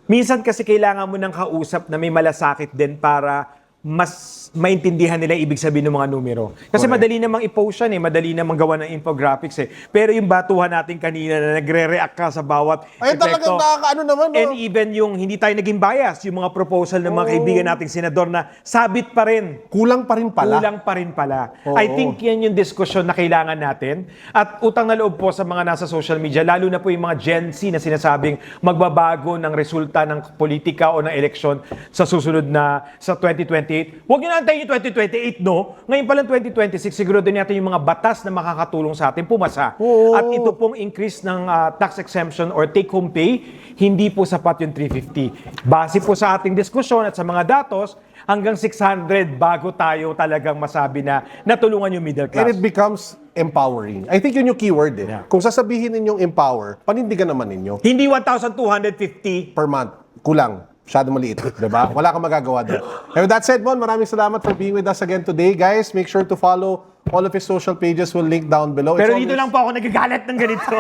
minsan kasi kailangan mo ng kausap na may malasakit din para mas maintindihan nila ibig sabihin ng mga numero. Kasi Correct. madali namang i-post yan madali namang gawa ng infographics Pero yung batuhan natin kanina na nagre-react ka sa bawat Ay, talagang nakakaano naman, no? And even yung hindi tayo naging bias, yung mga proposal ng mga kaibigan nating senador na sabit pa rin. Kulang pa rin pala. Kulang pa rin pala. Oo. I think yan yung diskusyon na kailangan natin. At utang na loob po sa mga nasa social media, lalo na po yung mga Gen Z na sinasabing magbabago ng resulta ng politika o ng eleksyon sa susunod na sa 2025. 2028. Huwag nyo na antayin yung 2028, no? Ngayon pa lang 2026, siguro din natin yung mga batas na makakatulong sa atin pumasa. Oo. At ito pong increase ng tax exemption or take-home pay, hindi po sapat yung 350. Base po sa ating diskusyon at sa mga datos, hanggang 600 bago tayo talagang masabi na natulungan yung middle class. And it becomes empowering. I think yun yung keyword eh. Yeah. Kung sasabihin ninyong empower, panindigan naman ninyo. Hindi 1,250. Per month, kulang. Masyado maliit, diba? Wala kang magagawa doon. And with that said, Mon, maraming salamat for being with us again today. Guys, make sure to follow all of his social pages. We'll link down below. Pero It's dito always- lang po ako nagagalit ng ganito.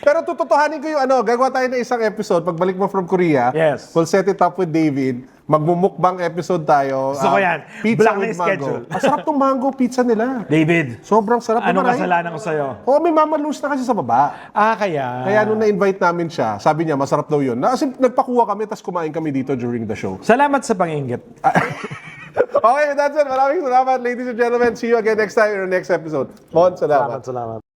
Pero tututuhanin ko yung gagawa tayo ng isang episode. Pagbalik mo from Korea, Yes. we'll set it up with David. Magmumukbang episode tayo. Gusto ko yan. Pizza Block na with yung mango. schedule. Masarap tong mango pizza nila. David, Sobrang sarap. anong Maraming- kasalanan ko sa'yo? Oo, may mama loose na kasi sa baba. Kaya... Kaya nung na-invite namin siya, sabi niya, masarap daw yun. As in, nagpakuha kami, tapos kumain kami dito during the show. Salamat sa pangingit. Okay, that's it. Maraming salamat, ladies and gentlemen. See you again next time in our next episode. Mon, salamat. Salamat.